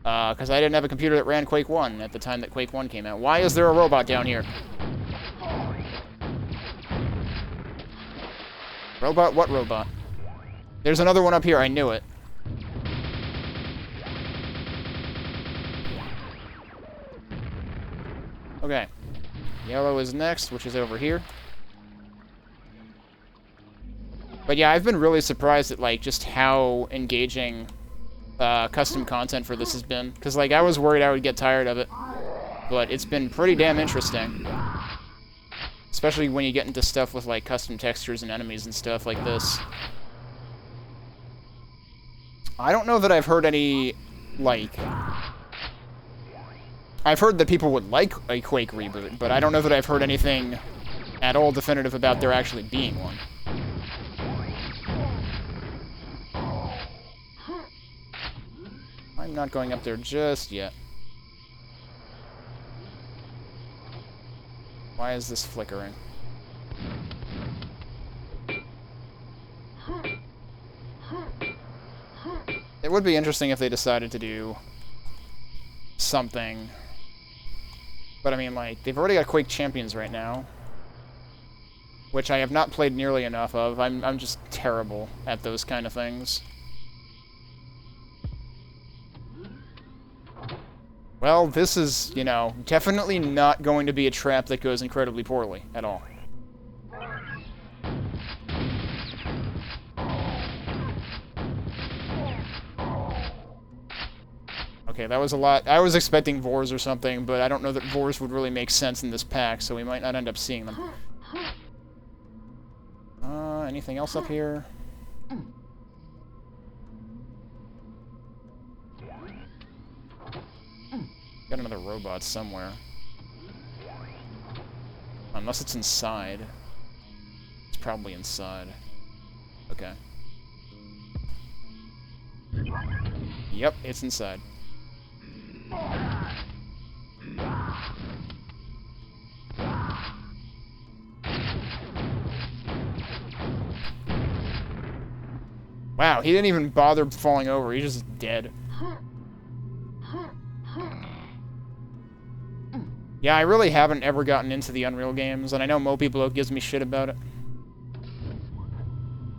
Because I didn't have a computer that ran Quake 1 at the time that Quake 1 came out. Why is there a robot down here? Robot? What robot? There's another one up here, I knew it. Okay. Yellow is next, which is over here. But yeah, I've been really surprised at, like, just how engaging custom content for this has been. Because, like, I was worried I would get tired of it. But it's been pretty damn interesting. Especially when you get into stuff with, like, custom textures and enemies and stuff like this. I don't know that I've heard any, like... I've heard that people would like a Quake reboot, but I don't know that I've heard anything at all definitive about there actually being one. I'm not going up there just yet. Why is this flickering? It would be interesting if they decided to do something. But I mean, like, they've already got Quake Champions right now, which I have not played nearly enough of. I'm just terrible at those kind of things. Well, this is, you know, definitely not going to be a trap that goes incredibly poorly at all. Okay, that was a lot. I was expecting Vors or something, but I don't know that Vors would really make sense in this pack, so we might not end up seeing them. Anything else up here? Got another robot somewhere. Unless it's inside. It's probably inside. Okay. Yep, it's inside. Wow, he didn't even bother falling over. He's just dead. Yeah, I really haven't ever gotten into the Unreal games, and I know Mopey Bloke gives me shit about it.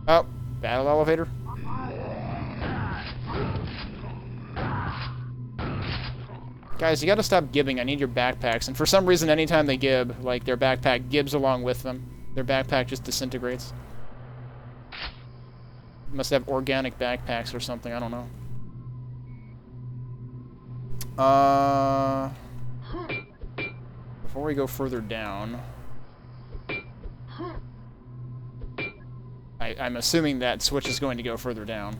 Oh, battle elevator. Guys, you gotta stop gibbing. I need your backpacks. And for some reason, anytime they gib, like, their backpack gibs along with them. Their backpack just disintegrates. Must have organic backpacks or something, I don't know. Before we go further down... I'm assuming that switch is going to go further down.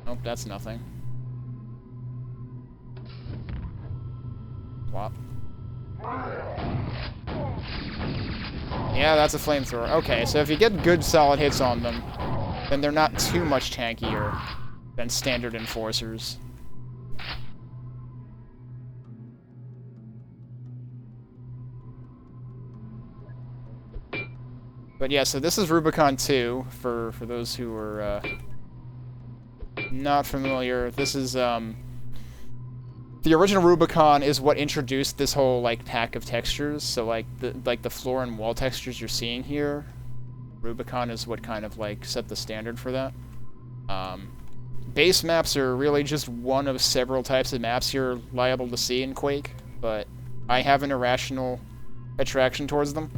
Nope, that's nothing. Plop. Yeah, that's a flamethrower. Okay, so if you get good solid hits on them, then they're not too much tankier than standard enforcers. But yeah, so this is Rubicon 2, for those who are not familiar. This is, the original Rubicon is what introduced this whole, like, pack of textures. So, like the floor and wall textures you're seeing here, Rubicon is what kind of, like, set the standard for that. Base maps are really just one of several types of maps you're liable to see in Quake, but I have an irrational attraction towards them.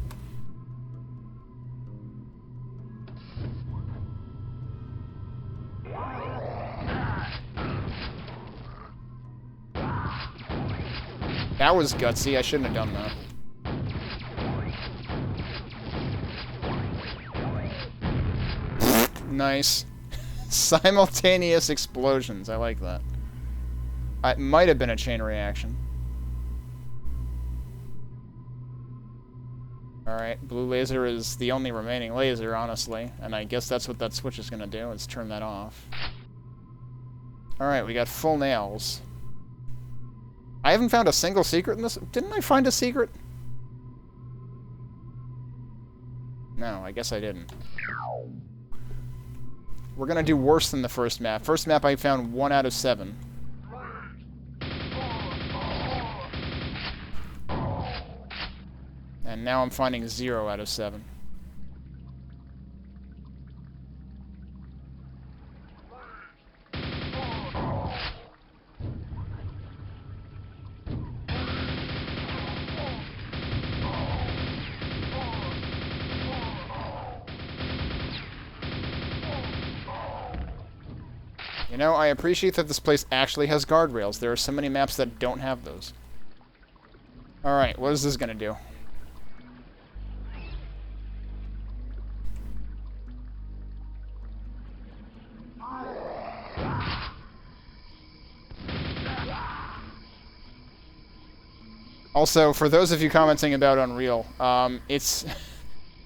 That was gutsy. I shouldn't have done that. Nice. Simultaneous explosions. I like that. It might have been a chain reaction. Alright, blue laser is the only remaining laser, honestly. And I guess that's what that switch is going to do, is turn that off. Alright, we got full nails. I haven't found a single secret in this. Didn't I find a secret? No, I guess I didn't. We're gonna do worse than the first map. First map I found 1 out of 7. And now I'm finding 0 out of 7. You know, I appreciate that this place actually has guardrails. There are so many maps that don't have those. Alright, what is this gonna do? Also, for those of you commenting about Unreal,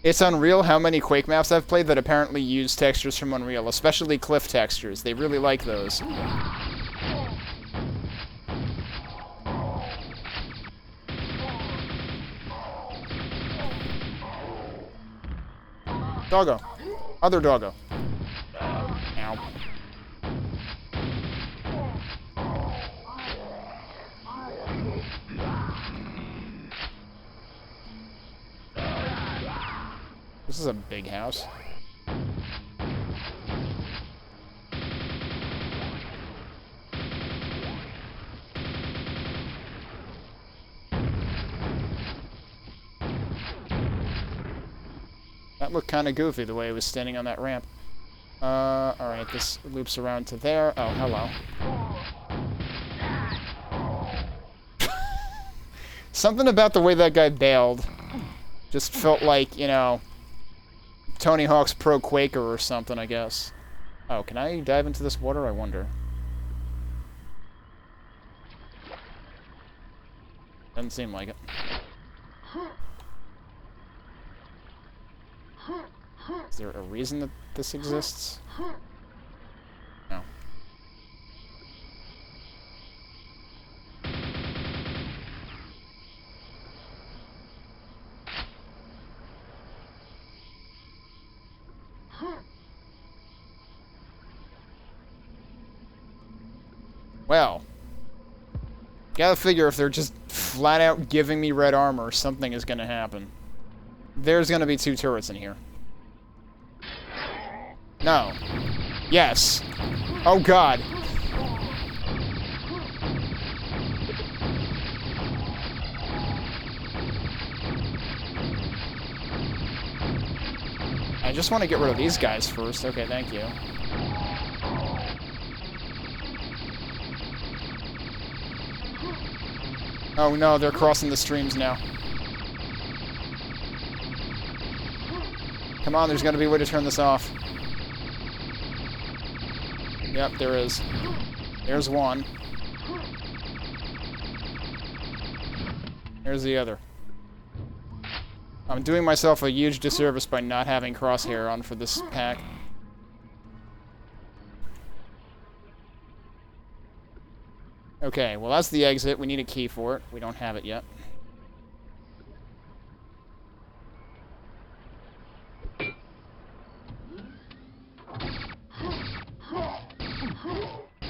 it's unreal how many Quake maps I've played that apparently use textures from Unreal, especially cliff textures. They really like those. Doggo. Other doggo. Ow. This is a big house. That looked kind of goofy, the way it was standing on that ramp. Alright, this loops around to there. Oh, hello. Something about the way that guy bailed just felt like, you know, Tony Hawk's Pro Quaker or something, I guess. Oh, can I dive into this water? I wonder. Doesn't seem like it. Is there a reason that this exists? No. Well, gotta figure if they're just flat out giving me red armor, something is gonna happen. There's gonna be 2 turrets in here. No. Yes. Oh god. I just want to get rid of these guys first. Okay, thank you. Oh no, they're crossing the streams now. Come on, there's got to be a way to turn this off. Yep, there is. There's one. There's the other. I'm doing myself a huge disservice by not having crosshair on for this pack. Okay, well that's the exit. We need a key for it. We don't have it yet.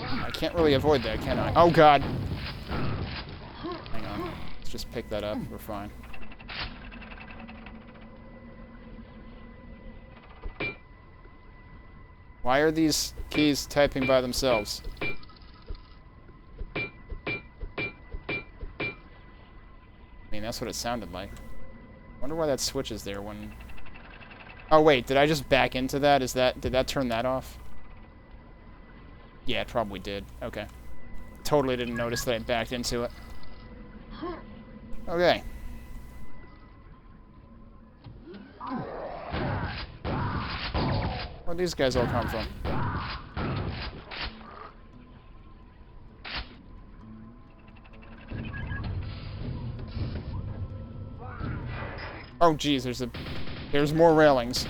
I can't really avoid that, can I? Oh god! Hang on. Let's just pick that up. We're fine. Why are these keys typing by themselves? I mean, that's what it sounded like. Wonder why that switch is there when... Oh, wait, did I just back into that? Did that turn that off? Yeah, it probably did. Okay. Totally didn't notice that I backed into it. Okay. Where'd these guys all come from? Oh, geez, there's more railings.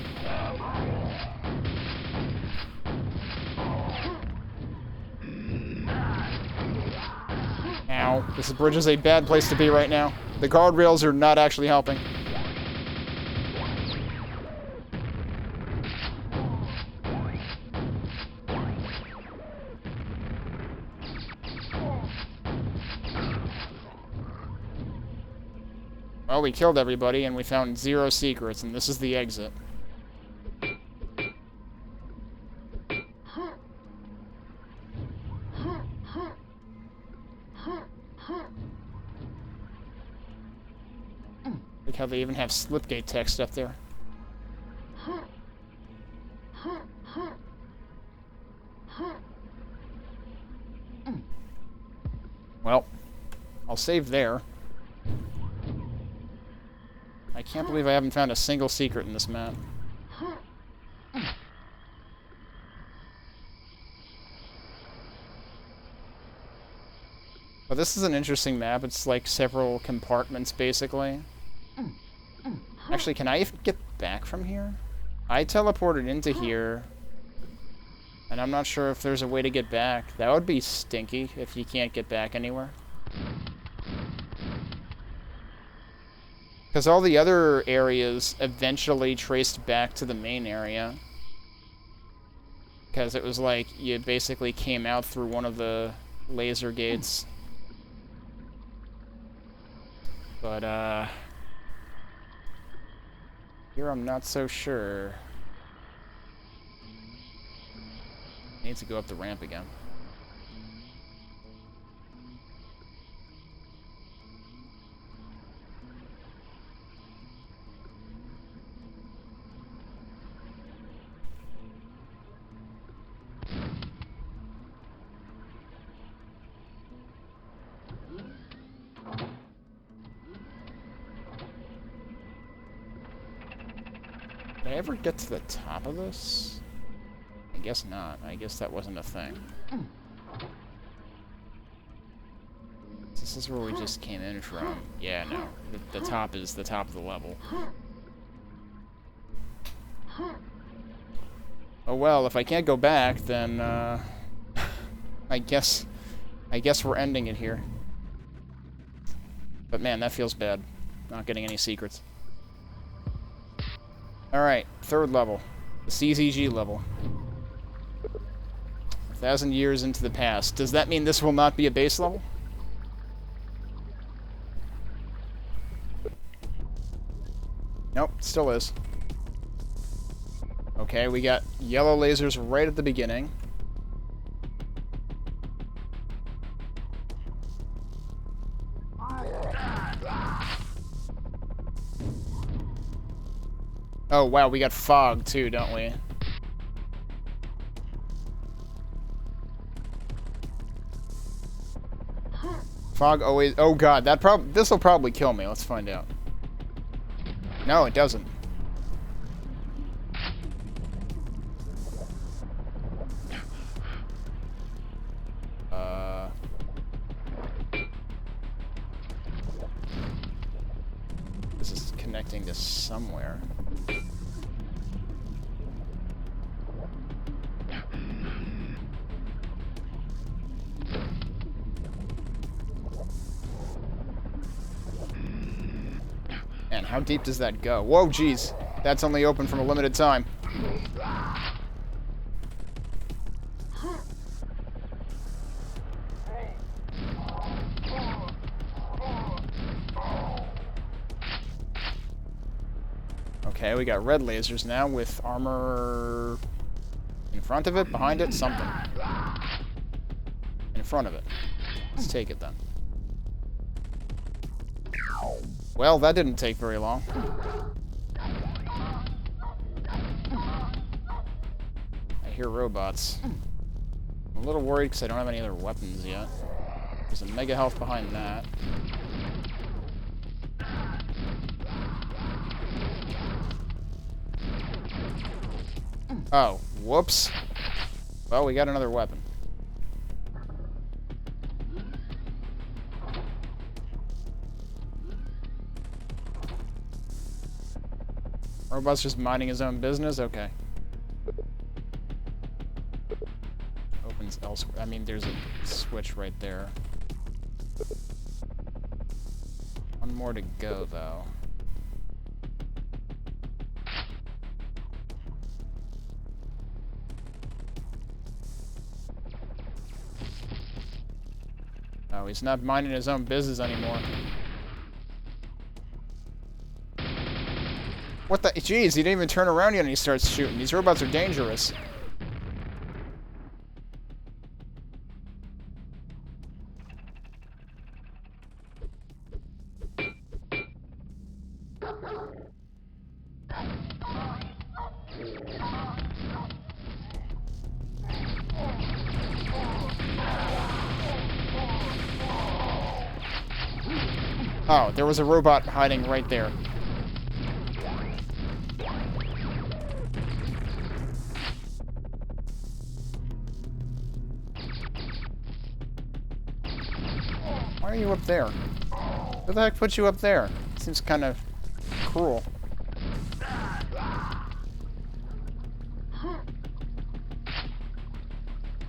Ow. This bridge is a bad place to be right now. The guardrails are not actually helping. Well, we killed everybody, and we found 0 secrets, and this is the exit. Look how they even have slipgate text up there. Well, I'll save there. I can't believe I haven't found a single secret in this map. Well, this is an interesting map. It's like several compartments, basically. Actually, can I even get back from here? I teleported into here, and I'm not sure if there's a way to get back. That would be stinky if you can't get back anywhere. Because all the other areas eventually traced back to the main area. Because it was like you basically came out through one of the laser gates. But, here I'm not so sure. Need to go up the ramp again. Did I ever get to the top of this? I guess not. I guess that wasn't a thing. This is where we just came in from. Yeah, no. The top is the top of the level. Oh well, if I can't go back, then, I guess we're ending it here. But man, that feels bad. Not getting any secrets. Alright, 3rd level. The CZG level. 1,000 years into the past. Does that mean this will not be a base level? Nope, still is. Okay, we got yellow lasers right at the beginning. Oh, wow, we got fog, too, don't we? Fog always... Oh, God, this'll probably kill me. Let's find out. No, it doesn't. This is connecting to somewhere. And how deep does that go? Whoa, jeez. That's only open from a limited time. Okay, we got red lasers now with armor in front of it, behind it, something. In front of it. Let's take it then. Well, that didn't take very long. I hear robots. I'm a little worried because I don't have any other weapons yet. There's a mega health behind that. Oh, whoops. Well, we got another weapon. Robot's just minding his own business? Okay. Opens elsewhere. I mean, there's a switch right there. One more to go, though. Oh, he's not minding his own business anymore. What the? Jeez, he didn't even turn around yet and he starts shooting. These robots are dangerous. Oh, there was a robot hiding right there. Why are you up there? Who the heck put you up there? Seems kind of cruel.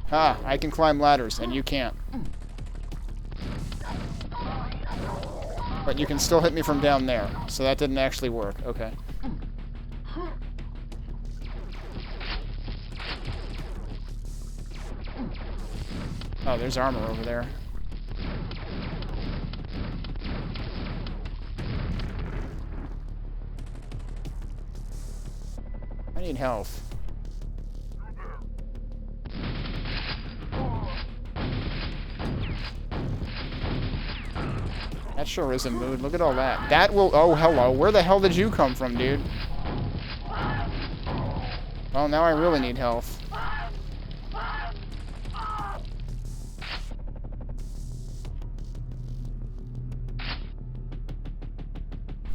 Ha! I can climb ladders, and you can't. But you can still hit me from down there, so that didn't actually work. Okay. Oh, there's armor over there. I need health. That sure is a mood. Look at all that. That will... Oh, hello. Where the hell did you come from, dude? Well, now I really need health.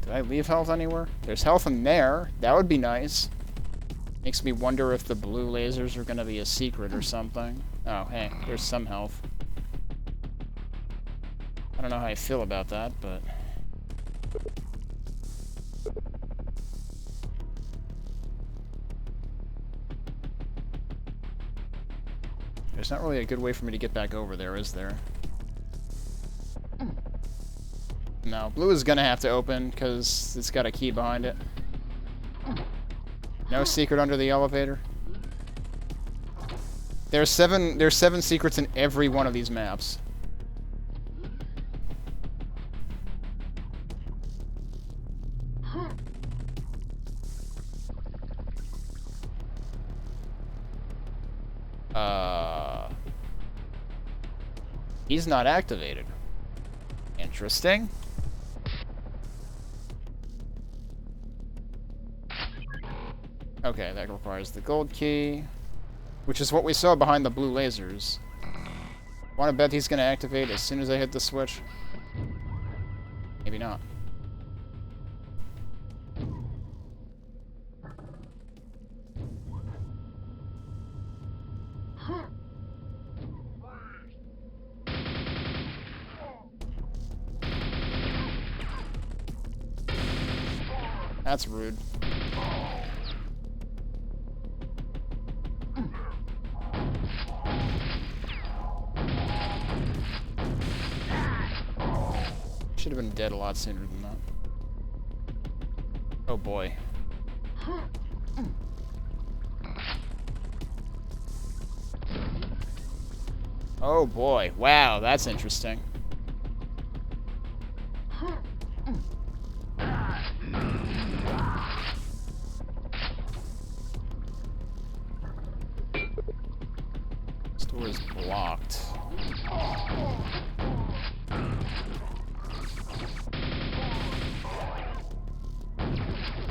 Did I leave health anywhere? There's health in there. That would be nice. Makes me wonder if the blue lasers are going to be a secret or something. Oh, hey. There's some health. I don't know how I feel about that, but... There's not really a good way for me to get back over there, is there? No, blue is gonna have to open, because it's got a key behind it. No secret under the elevator. There's seven secrets in every one of these maps. He's not activated. Interesting. Okay, that requires the gold key, which is what we saw behind the blue lasers. Want to bet he's going to activate as soon as I hit the switch? Maybe not. That's rude. Should have been dead a lot sooner than that. Oh boy. Oh boy. Wow, that's interesting. This door is blocked.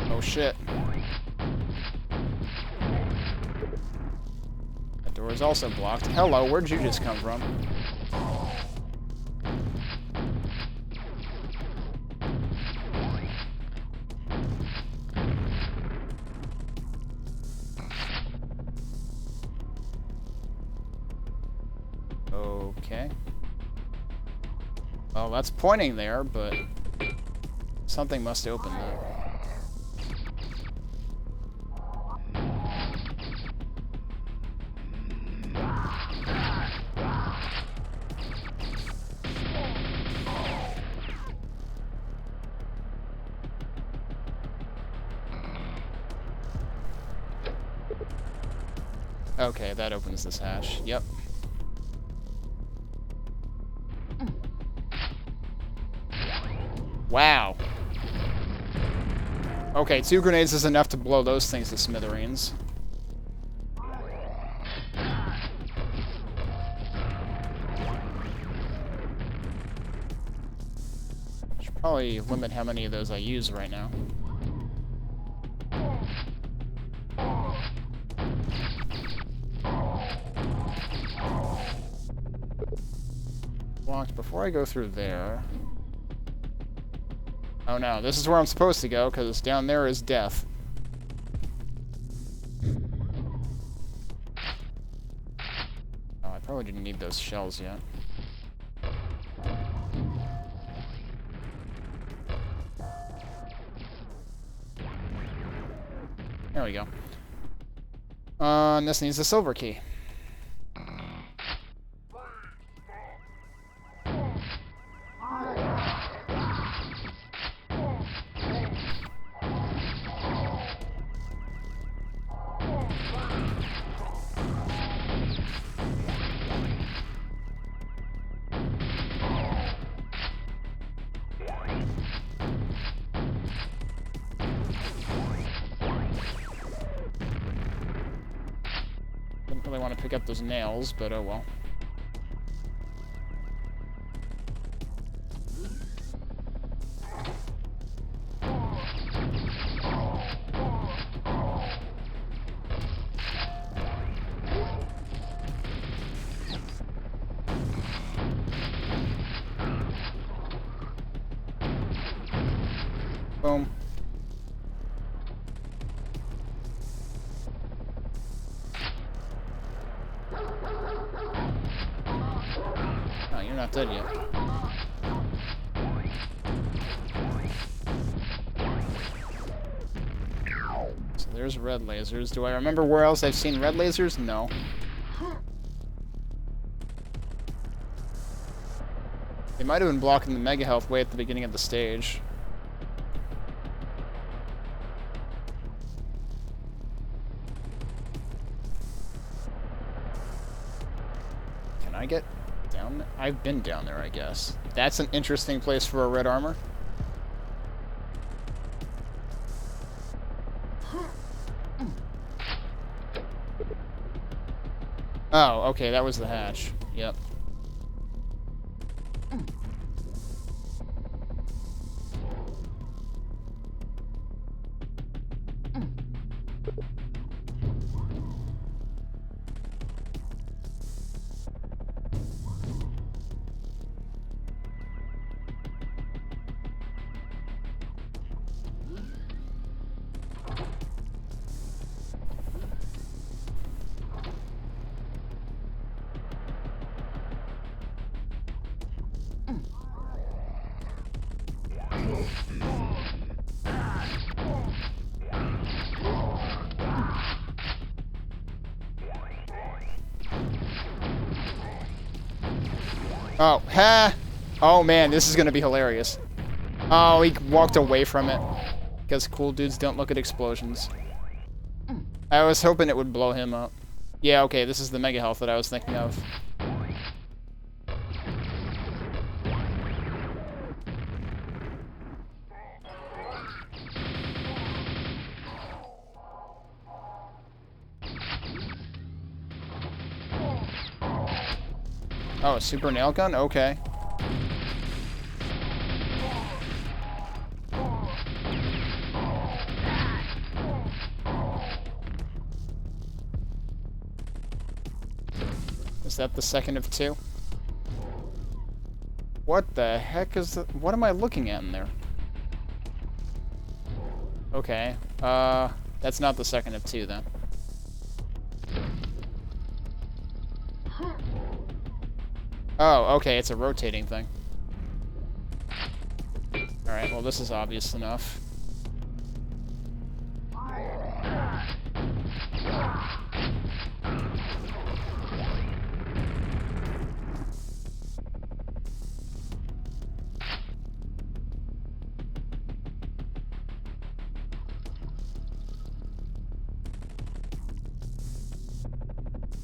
Oh shit. That door is also blocked. Hello, where'd you just come from? Okay. Well, that's pointing there, but something must open there. Okay, that opens this hatch. Yep. Wow. Okay, 2 grenades is enough to blow those things to smithereens. Should probably limit how many of those I use right now. Blocked before I go through there. Oh no, this is where I'm supposed to go, because down there is death. Oh, I probably didn't need those shells yet. There we go. And this needs a silver key. Didn't really want to pick up those nails, but oh well. Boom. Oh, you're not dead yet. So there's red lasers. Do I remember where else I've seen red lasers? No. They might have been blocking the mega health way at the beginning of the stage. Can I get down there? I've been down there, I guess. That's an interesting place for a red armor. Oh, okay, that was the hatch. Yep. Oh, ha! Oh man, this is gonna be hilarious. Oh, he walked away from it. Because cool dudes don't look at explosions. I was hoping it would blow him up. Yeah, okay, this is the mega health that I was thinking of. Oh, a super nail gun? Okay. Is that the second of two? What the heck is the... What am I looking at in there? Okay. That's not the second of two, then. Oh, okay, it's a rotating thing. Alright, well this is obvious enough.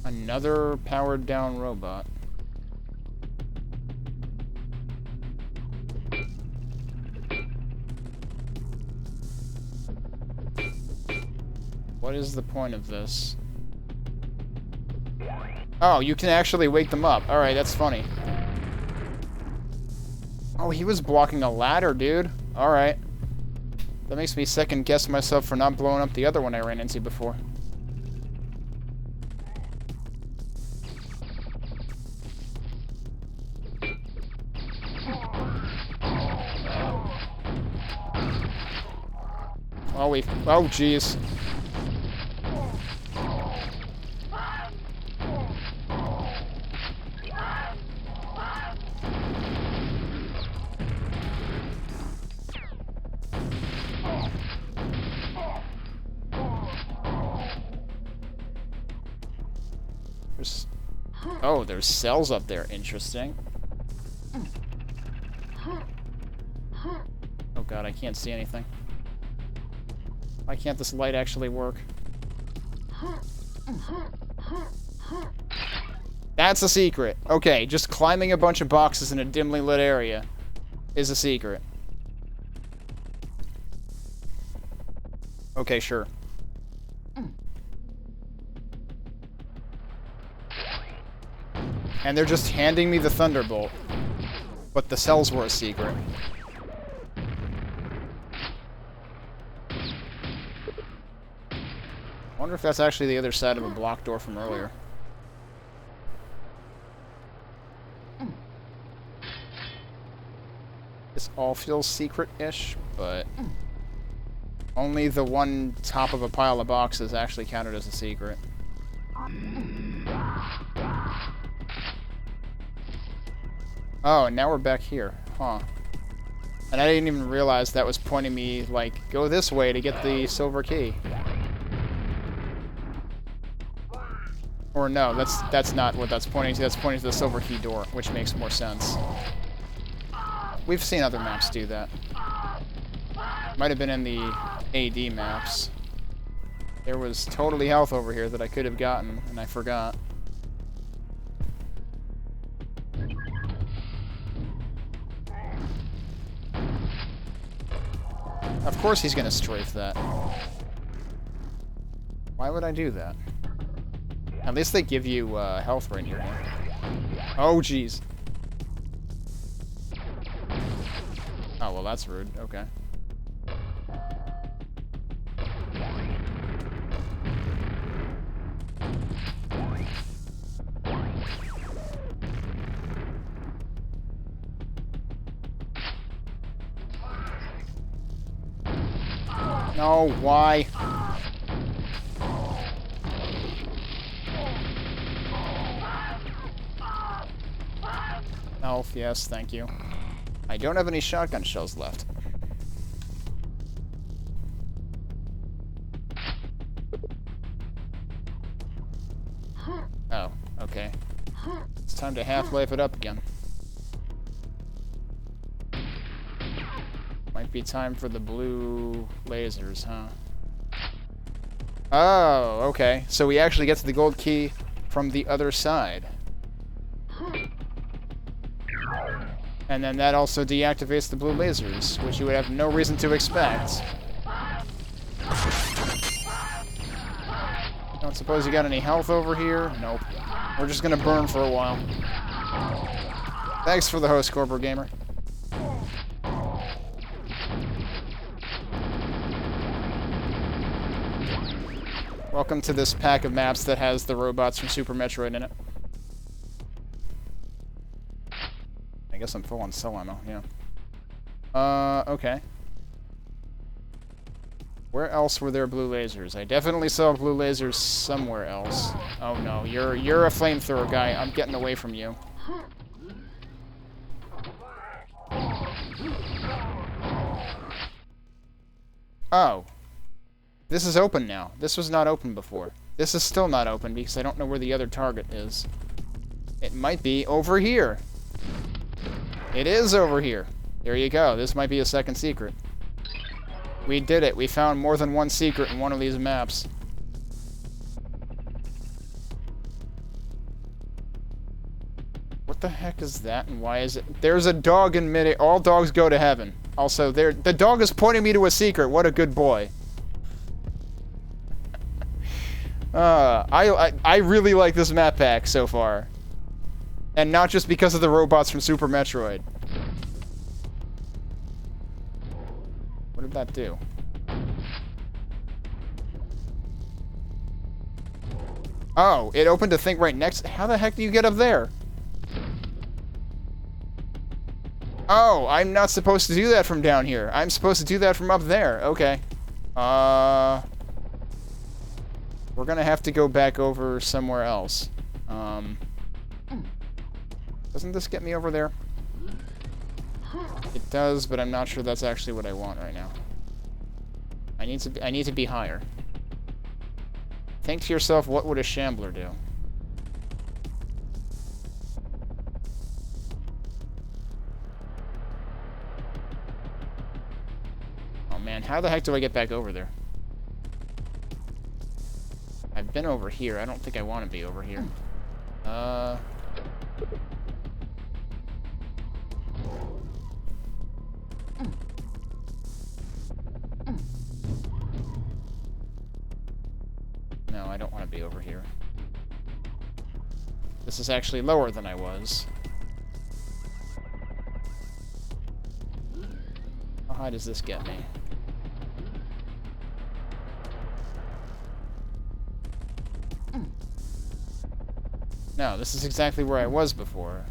Another powered down robot. What is the point of this? Oh, you can actually wake them up. Alright, that's funny. Oh, he was blocking a ladder, dude. Alright. That makes me second guess myself for not blowing up the other one I ran into before. Oh, jeez. Oh, there's cells up there. Interesting. Oh god, I can't see anything. Why can't this light actually work? That's a secret. Okay, just climbing a bunch of boxes in a dimly lit area is a secret. Okay, sure. And they're just handing me the Thunderbolt. But the cells were a secret. I wonder if that's actually the other side of a block door from earlier. This all feels secret-ish, but only the one top of a pile of boxes actually counted as a secret. Oh, and now we're back here. Huh. And I didn't even realize that was pointing me, like, go this way to get the silver key. Or no, that's not what that's pointing to. That's pointing to the silver key door, which makes more sense. We've seen other maps do that. Might have been in the AD maps. There was totally health over here that I could have gotten, and I forgot. Of course he's gonna strafe that. Why would I do that? At least they give you health right here. Oh, jeez. Oh, well, that's rude. Okay. No, why? Health, yes, thank you. I don't have any shotgun shells left. Oh, okay. It's time to half-life it up again. Might be time for the blue lasers, huh? Oh, okay. So we actually get to the gold key from the other side. And then that also deactivates the blue lasers, which you would have no reason to expect. Don't suppose you got any health over here? Nope. We're just gonna burn for a while. Thanks for the host, Corporate Gamer. Welcome to this pack of maps that has the robots from Super Metroid in it. I guess I'm full on cell ammo, yeah. Okay. Where else were there blue lasers? I definitely saw blue lasers somewhere else. Oh no, you're a flamethrower guy. I'm getting away from you. Oh. This is open now. This was not open before. This is still not open because I don't know where the other target is. It might be over here. It is over here. There you go. This might be a second secret. We did it. We found more than one secret in one of these maps. What the heck is that and why is it? There's a dog in mid-air. All dogs go to heaven. Also, the dog is pointing me to a secret. What a good boy. I really like this map pack so far. And not just because of the robots from Super Metroid. What did that do? Oh, it opened a thing right next. How the heck do you get up there? Oh, I'm not supposed to do that from down here. I'm supposed to do that from up there. Okay. We're gonna have to go back over somewhere else. Doesn't this get me over there? It does, but I'm not sure that's actually what I want right now. I need to be higher. Think to yourself, what would a shambler do? Oh man, how the heck do I get back over there? I've been over here. I don't think I want to be over here. No, I don't want to be over here. This is actually lower than I was. How high does this get me? No, this is exactly where I was before.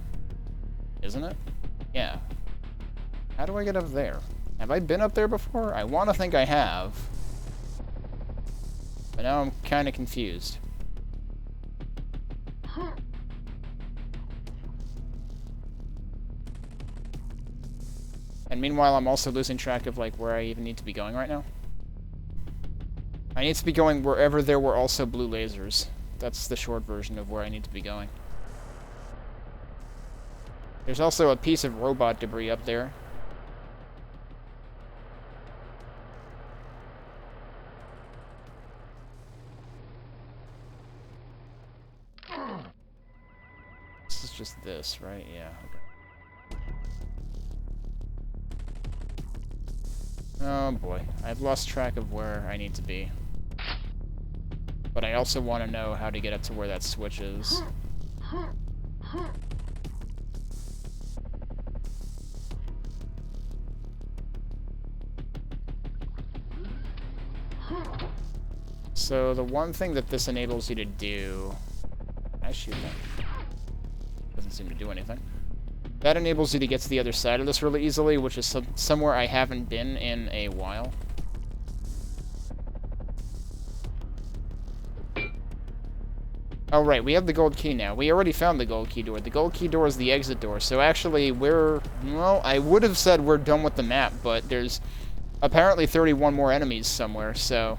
Isn't it? Yeah. How do I get up there? Have I been up there before? I want to think I have. But now I'm kind of confused. And meanwhile, I'm also losing track of, like, where I even need to be going right now. I need to be going wherever there were also blue lasers. That's the short version of where I need to be going. There's also a piece of robot debris up there. This is just this, right? Yeah, okay. Oh boy, I've lost track of where I need to be. But I also want to know how to get up to where that switch is. So the one thing that this enables you to do... I shoot that. Doesn't seem to do anything. That enables you to get to the other side of this really easily, which is somewhere I haven't been in a while. Oh, right, we have the gold key now. We already found the gold key door. The gold key door is the exit door, so actually we're... Well, I would have said we're done with the map, but there's apparently 31 more enemies somewhere, so...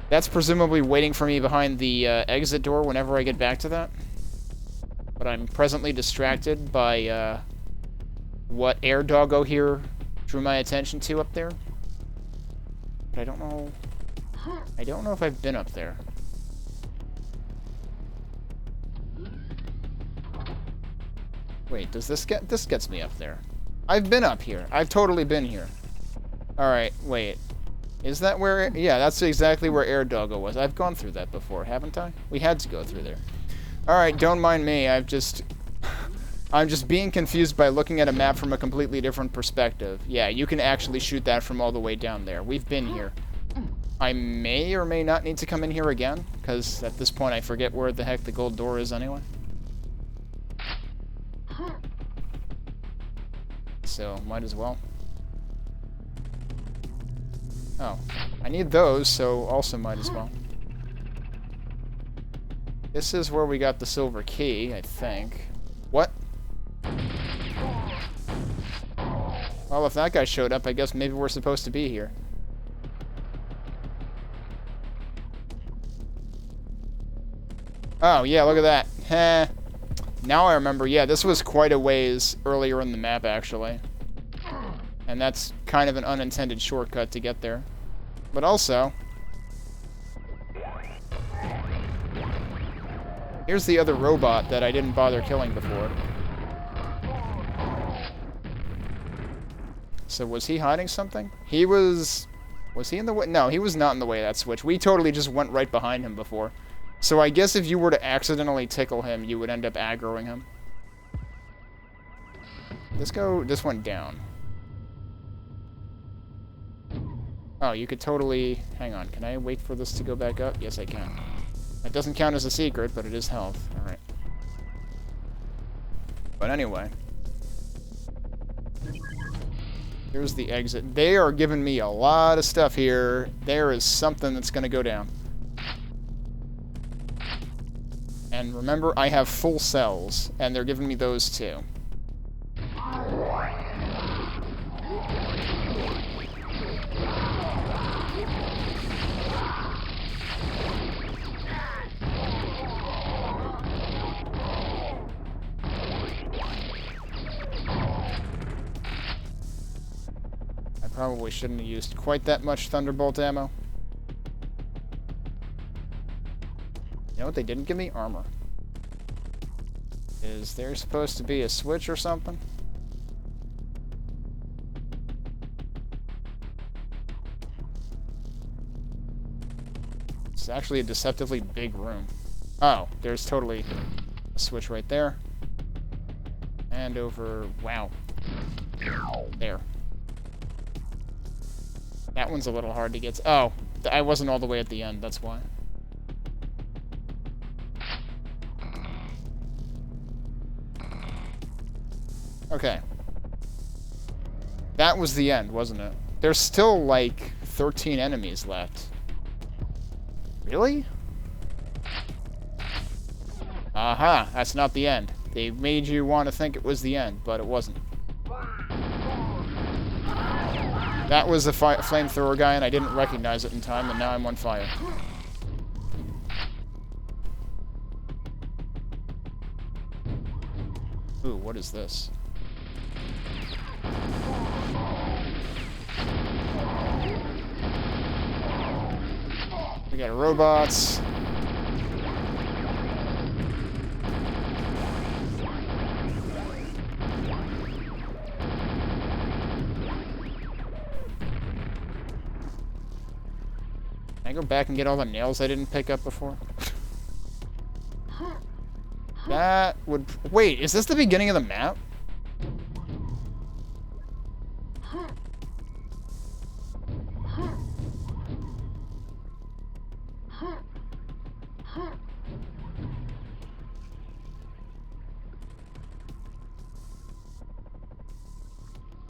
That's presumably waiting for me behind the exit door whenever I get back to that. But I'm presently distracted by what Air Doggo here drew my attention to up there. But I don't know... I don't know if I've been up there. Wait, does this get... This gets me up there. I've been up here. I've totally been here. Alright, wait. Is that where... Yeah, that's exactly where Air Doggo was. I've gone through that before, haven't I? We had to go through there. Alright, don't mind me. I'm just being confused by looking at a map from a completely different perspective. Yeah, you can actually shoot that from all the way down there. We've been here. I may or may not need to come in here again, because at this point I forget where the heck the gold door is anyway. So, might as well. Oh, I need those, so also might as well. This is where we got the silver key, I think. What? Well, if that guy showed up, I guess maybe we're supposed to be here. Oh, yeah, look at that. Heh. Now I remember, yeah, this was quite a ways earlier in the map, actually. And that's kind of an unintended shortcut to get there. But also... here's the other robot that I didn't bother killing before. So was he hiding something? He was... Was he in the way? No, he was not in the way of that switch. We totally just went right behind him before. So I guess if you were to accidentally tickle him, you would end up aggroing him. This went down. Oh, you could totally... Hang on, can I wait for this to go back up? Yes, I can. That doesn't count as a secret, but it is health. Alright. But anyway. Here's the exit. They are giving me a lot of stuff here. There is something that's going to go down. And remember, I have full cells, and they're giving me those too. I probably shouldn't have used quite that much Thunderbolt ammo. You know what? They didn't give me armor. Is there supposed to be a switch or something? It's actually a deceptively big room. Oh, there's totally a switch right there. And over... Wow. There. That one's a little hard to get to. Oh, I wasn't all the way at the end, that's why. Okay. That was the end, wasn't it? There's still, like, 13 enemies left. Really? Aha, that's not the end. They made you want to think it was the end, but it wasn't. That was a flamethrower guy, and I didn't recognize it in time, and now I'm on fire. Ooh, what is this? We got robots. Can I go back and get all the nails I didn't pick up before? That would... Wait, is this the beginning of the map?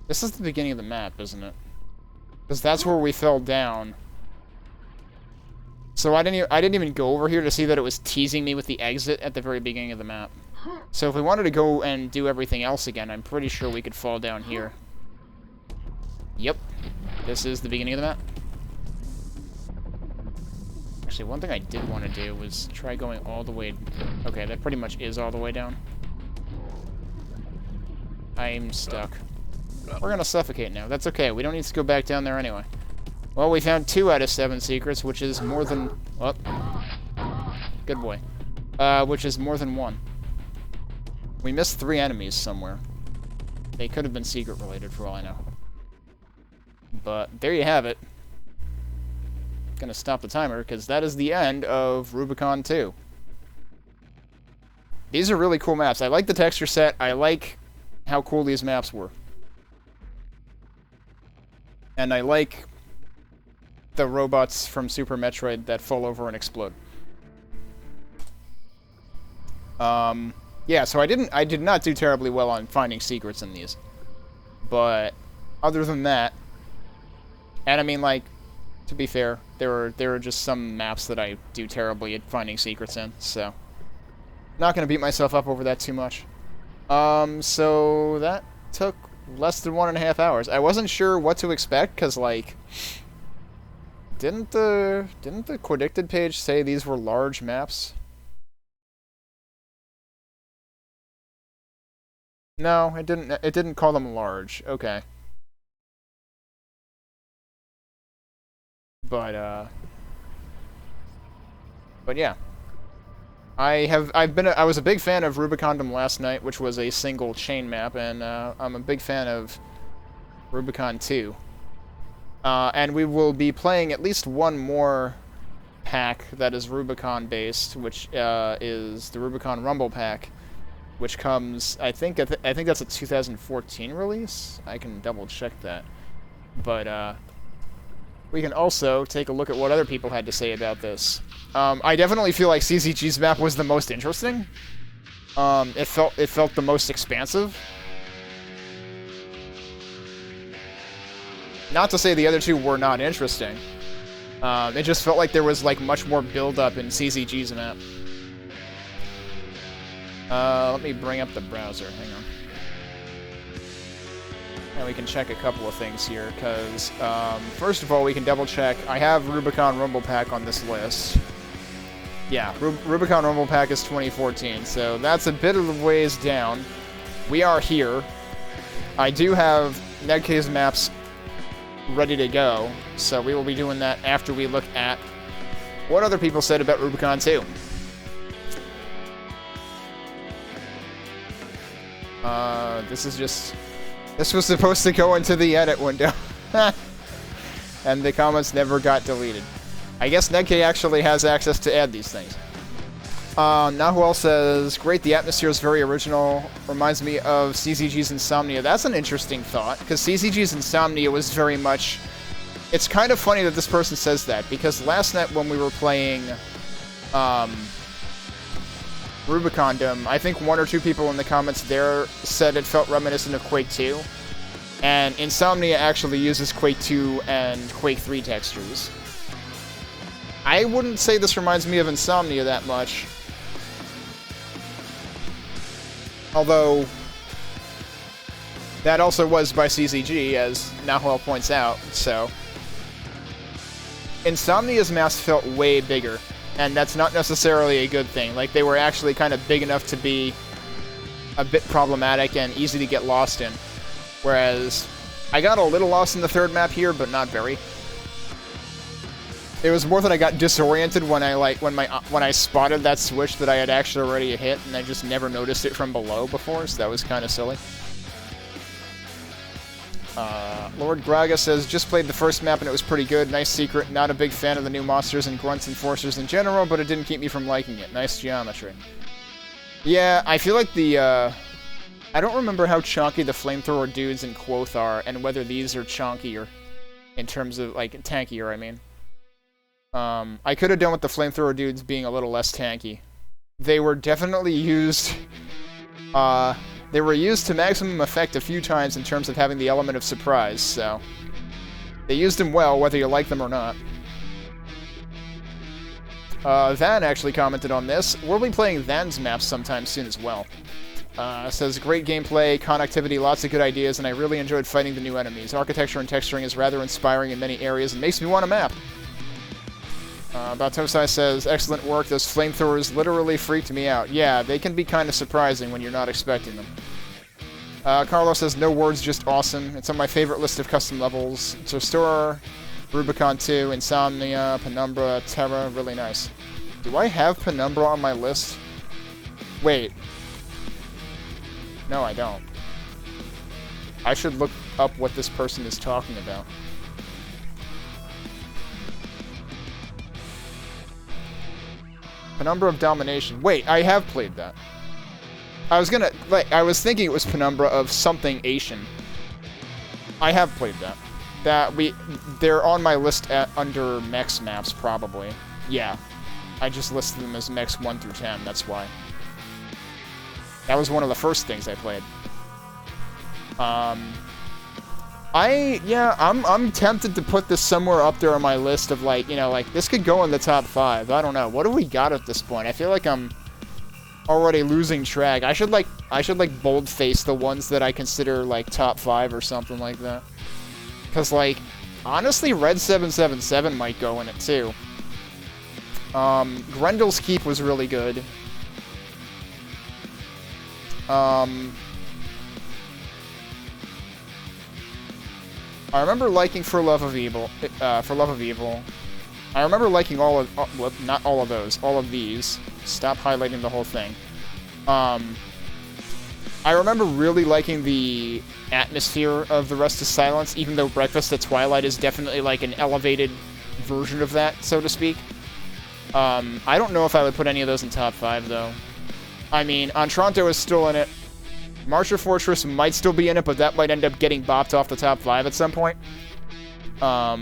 This is the beginning of the map, isn't it? Because that's where we fell down. So I didn't even go over here to see that it was teasing me with the exit at the very beginning of the map. So if we wanted to go and do everything else again, I'm pretty sure we could fall down here. Yep. This is the beginning of the map. Actually, one thing I did want to do was try going all the way... Okay, that pretty much is all the way down. I'm stuck. We're gonna suffocate now. That's okay. We don't need to go back down there anyway. Well, we found 2 out of 7 secrets, which is more than... Well, good boy. Which is more than 1. We missed 3 enemies somewhere. They could have been secret-related, for all I know. But there you have it. Gonna stop the timer, because that is the end of Rubicon 2. These are really cool maps. I like the texture set. I like how cool these maps were. And I like the robots from Super Metroid that fall over and explode. Yeah, so I did not do terribly well on finding secrets in these. But other than that, and I mean, like, to be fair, there were just some maps that I do terribly at finding secrets in, so not gonna beat myself up over that too much. So that took less than 1.5 hours. I wasn't sure what to expect, cause like, didn't the Quadicted page say these were large maps? No, it didn't call them large. Okay. But yeah. I was a big fan of Rubicondom last night, which was a single chain map, and I'm a big fan of Rubicon 2. And we will be playing at least one more pack that is Rubicon based, which is the Rubicon Rumble pack, which comes, I think that's a 2014 release. I can double check that. But we can also take a look at what other people had to say about this. I definitely feel like CZG's map was the most interesting. It felt the most expansive. Not to say the other two were not interesting. It just felt like there was like much more build-up in CZG's map. Let me bring up the browser. Hang on. And we can check a couple of things here, because, first of all, we can double-check. I have Rubicon Rumble Pack on this list. Yeah, Rubicon Rumble Pack is 2014, so that's a bit of a ways down. We are here. I do have Nedk's maps ready to go, so we will be doing that after we look at what other people said about Rubicon 2. This was supposed to go into the edit window. And the comments never got deleted. I guess Nedk actually has access to add these things. Nahuel says, great, the atmosphere is very original. Reminds me of CZG's Insomnia. That's an interesting thought, because CZG's Insomnia was very much... It's kind of funny that this person says that, because last night when we were playing Rubicondom, I think 1 or 2 people in the comments there said it felt reminiscent of Quake 2. And Insomnia actually uses Quake 2 and Quake 3 textures. I wouldn't say this reminds me of Insomnia that much. Although, that also was by CZG, as Nahuel points out, so... Insomnia's maps felt way bigger, and that's not necessarily a good thing. Like, they were actually kind of big enough to be a bit problematic and easy to get lost in. Whereas, I got a little lost in the third map here, but not very. It was more that I got disoriented when I spotted that switch that I had actually already hit, and I just never noticed it from below before, so that was kind of silly. Lord Graga says, just played the first map and it was pretty good. Nice secret. Not a big fan of the new monsters and grunts enforcers in general, but it didn't keep me from liking it. Nice geometry. Yeah, I feel like the, I don't remember how chonky the flamethrower dudes in Quoth are, and whether these are chonkier in terms of, like, tankier, I mean. I could have done with the flamethrower dudes being a little less tanky. They were definitely used, they were used to maximum effect a few times in terms of having the element of surprise, so... They used them well, whether you like them or not. Van actually commented on this. We'll be playing Van's maps sometime soon as well. Says, great gameplay, connectivity, lots of good ideas, and I really enjoyed fighting the new enemies. Architecture and texturing is rather inspiring in many areas and makes me want a map. Batosai says, excellent work, those flamethrowers literally freaked me out. Yeah, they can be kind of surprising when you're not expecting them. Carlos says, no words, just awesome. It's on my favorite list of custom levels. Restore, Rubicon 2, Insomnia, Penumbra, Terra, really nice. Do I have Penumbra on my list? Wait. No, I don't. I should look up what this person is talking about. Penumbra of Domination. Wait, I have played that. I was thinking it was Penumbra of something Asian. I have played that. They're on my list under mechs maps, probably. Yeah. I just listed them as mechs 1 through 10, that's why. That was one of the first things I played. I'm tempted to put this somewhere up there on my list of, like, you know, like, this could go in the top 5. I don't know. What do we got at this point? I feel like I'm already losing track. I should boldface the ones that I consider, like, top 5 or something like that. Because, like, honestly, Red 777 might go in it, too. Grendel's Keep was really good. I remember liking For Love of Evil. I remember liking not all of those, all of these. Stop highlighting the whole thing. I remember really liking the atmosphere of The Rest is Silence, even though Breakfast at Twilight is definitely like an elevated version of that, so to speak. I don't know if I would put any of those in top 5, though. I mean, Entranto is still in it. Marcher Fortress might still be in it, but that might end up getting bopped off the top 5 at some point. The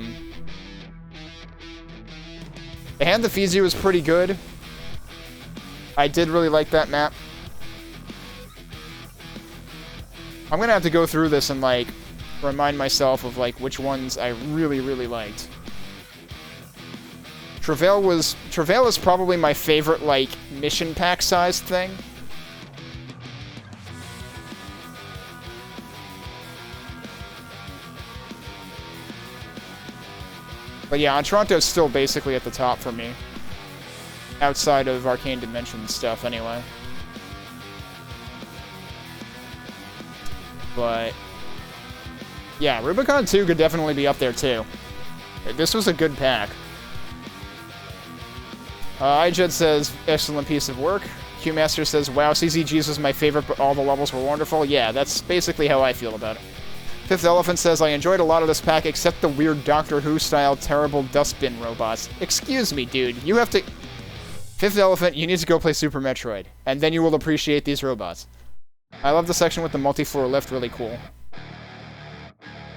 Hand of Fizzy was pretty good. I did really like that map. I'm gonna have to go through this and, like, remind myself of, like, which ones I really, really liked. Travail is probably my favorite, like, mission pack-sized thing. But yeah, Entranto's still basically at the top for me. Outside of Arcane Dimensions stuff, anyway. But yeah, Rubicon 2 could definitely be up there, too. This was a good pack. iJed says, excellent piece of work. Qmaster says, wow, CZG's was my favorite, but all the levels were wonderful. Yeah, that's basically how I feel about it. Fifth Elephant says, I enjoyed a lot of this pack except the weird Doctor Who-style terrible dustbin robots. Excuse me, dude. You have to... Fifth Elephant, you need to go play Super Metroid, and then you will appreciate these robots. I love the section with the multi-floor lift, really cool.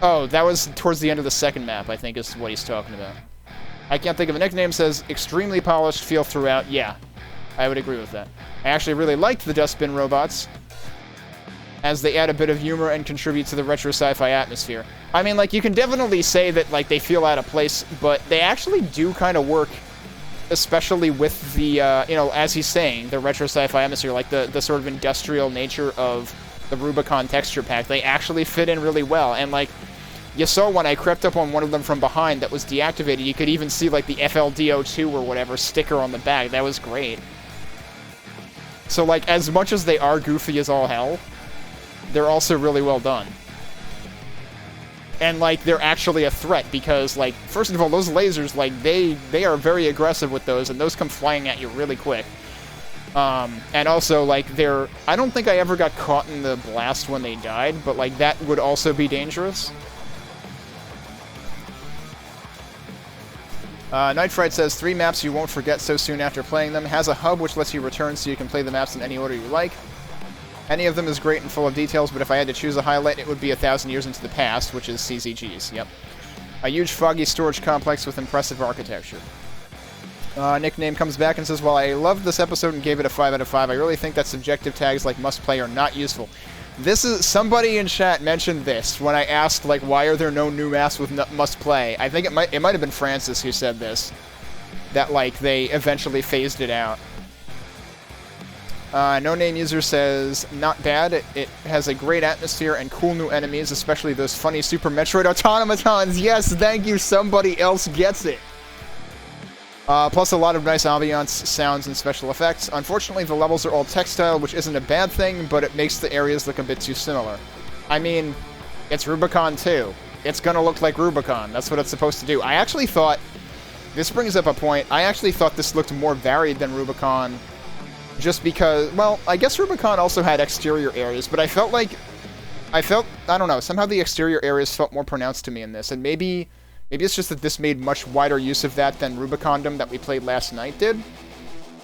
Oh, that was towards the end of the second map, I think is what he's talking about. I can't think of a nickname, says, extremely polished feel throughout. Yeah, I would agree with that. I actually really liked the dustbin robots, as they add a bit of humor and contribute to the retro sci-fi atmosphere. I mean, like, you can definitely say that, like, they feel out of place, but they actually do kind of work, especially with the, you know, as he's saying, the retro sci-fi atmosphere, like, the sort of industrial nature of the Rubicon texture pack. They actually fit in really well, and, like, you saw when I crept up on one of them from behind that was deactivated, you could even see, like, the FLDO2 or whatever sticker on the back. That was great. So, like, as much as they are goofy as all hell, they're also really well done. And, like, they're actually a threat because, like, first of all, those lasers, like, they are very aggressive with those, and those come flying at you really quick. And also, like, I don't think I ever got caught in the blast when they died, but, like, that would also be dangerous. Night Fright says, 3 maps you won't forget so soon after playing them. Has a hub which lets you return so you can play the maps in any order you like. Any of them is great and full of details, but if I had to choose a highlight, it would be 1,000 Years into the Past, which is CZG's, yep. A huge foggy storage complex with impressive architecture. Nickname comes back and says, while I loved this episode and gave it a 5 out of 5, I really think that subjective tags like must play are not useful. Somebody in chat mentioned this when I asked, like, why are there no new maps with must play? I think it might have been Francis who said this. That, like, they eventually phased it out. No Name User says, not bad. It has a great atmosphere and cool new enemies, especially those funny Super Metroid automatons. Yes, thank you, somebody else gets it. Plus a lot of nice ambiance, sounds, and special effects. Unfortunately, the levels are all textile, which isn't a bad thing, but it makes the areas look a bit too similar. I mean, it's Rubicon 2. It's gonna look like Rubicon. That's what it's supposed to do. I actually thought... This brings up a point. I actually thought this looked more varied than Rubicon, just because... Well, I guess Rubicon also had exterior areas, but I felt... I don't know, somehow the exterior areas felt more pronounced to me in this, and maybe it's just that this made much wider use of that than Rubicondom that we played last night did,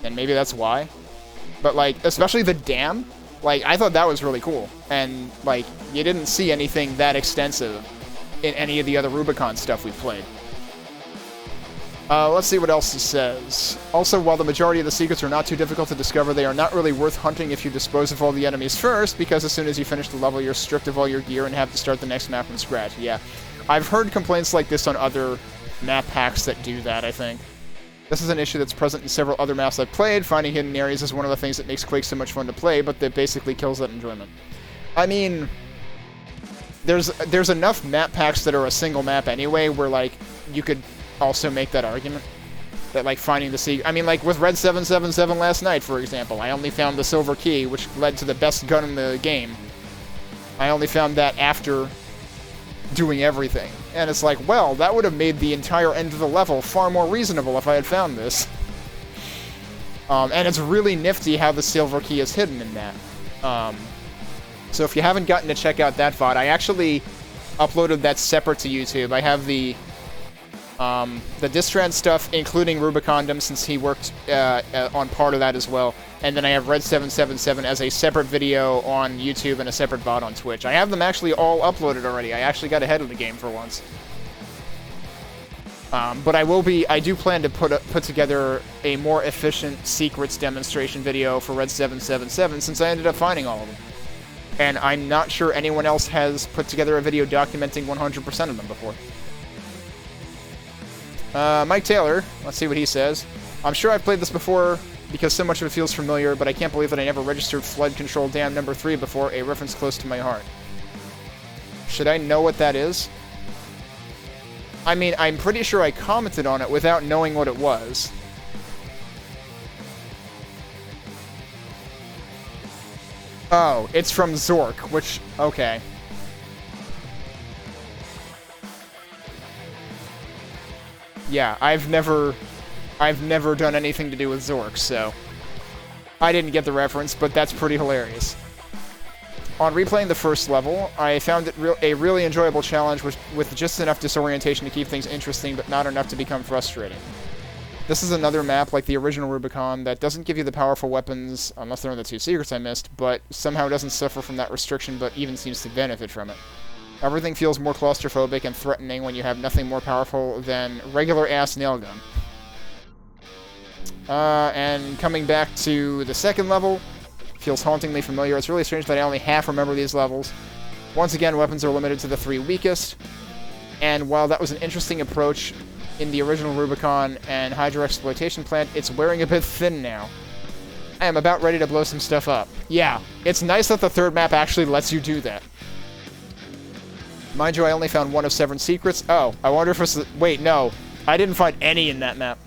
and maybe that's why. But, like, especially the dam, like, I thought that was really cool, and, like, you didn't see anything that extensive in any of the other Rubicon stuff we played. Let's see what else it says. Also, while the majority of the secrets are not too difficult to discover, they are not really worth hunting if you dispose of all the enemies first, because as soon as you finish the level, you're stripped of all your gear and have to start the next map from scratch. Yeah. I've heard complaints like this on other map packs that do that, I think. This is an issue that's present in several other maps I've played. Finding hidden areas is one of the things that makes Quake so much fun to play, but that basically kills that enjoyment. I mean, there's enough map packs that are a single map anyway, where, like, you could also make that argument. That, like, finding the secret... I mean, like, with Red 777 last night, for example, I only found the silver key, which led to the best gun in the game. I only found that after doing everything. And it's like, well, that would have made the entire end of the level far more reasonable if I had found this. And it's really nifty how the silver key is hidden in that. So if you haven't gotten to check out that VOD, I actually uploaded that separate to YouTube. I have the Distrad stuff, including Rubicondom, since he worked on part of that as well. And then I have Red 777 as a separate video on YouTube and a separate VOD on Twitch. I have them actually all uploaded already. I actually got ahead of the game for once. But I do plan to put together a more efficient secrets demonstration video for Red 777, since I ended up finding all of them. And I'm not sure anyone else has put together a video documenting 100% of them before. Mike Taylor, let's see what he says. I'm sure I've played this before because so much of it feels familiar, but I can't believe that I never registered Flood Control Dam number 3 before, a reference close to my heart. Should I know what that is? I mean, I'm pretty sure I commented on it without knowing what it was. Oh, it's from Zork, which... okay. Yeah, I've never done anything to do with Zork, so I didn't get the reference, but that's pretty hilarious. On replaying the first level, I found it a really enjoyable challenge with just enough disorientation to keep things interesting, but not enough to become frustrating. This is another map like the original Rubicon that doesn't give you the powerful weapons, unless they're in the 2 secrets I missed, but somehow doesn't suffer from that restriction, but even seems to benefit from it. Everything feels more claustrophobic and threatening when you have nothing more powerful than regular-ass nail gun. And coming back to the second level, feels hauntingly familiar. It's really strange that I only half remember these levels. Once again, weapons are limited to the 3 weakest, and while that was an interesting approach in the original Rubicon and Hydro Exploitation Plant, it's wearing a bit thin now. I am about ready to blow some stuff up. Yeah, it's nice that the third map actually lets you do that. Mind you, I only found 1 of 7 secrets. Oh, I wonder if it's... wait, no. I didn't find any in that map.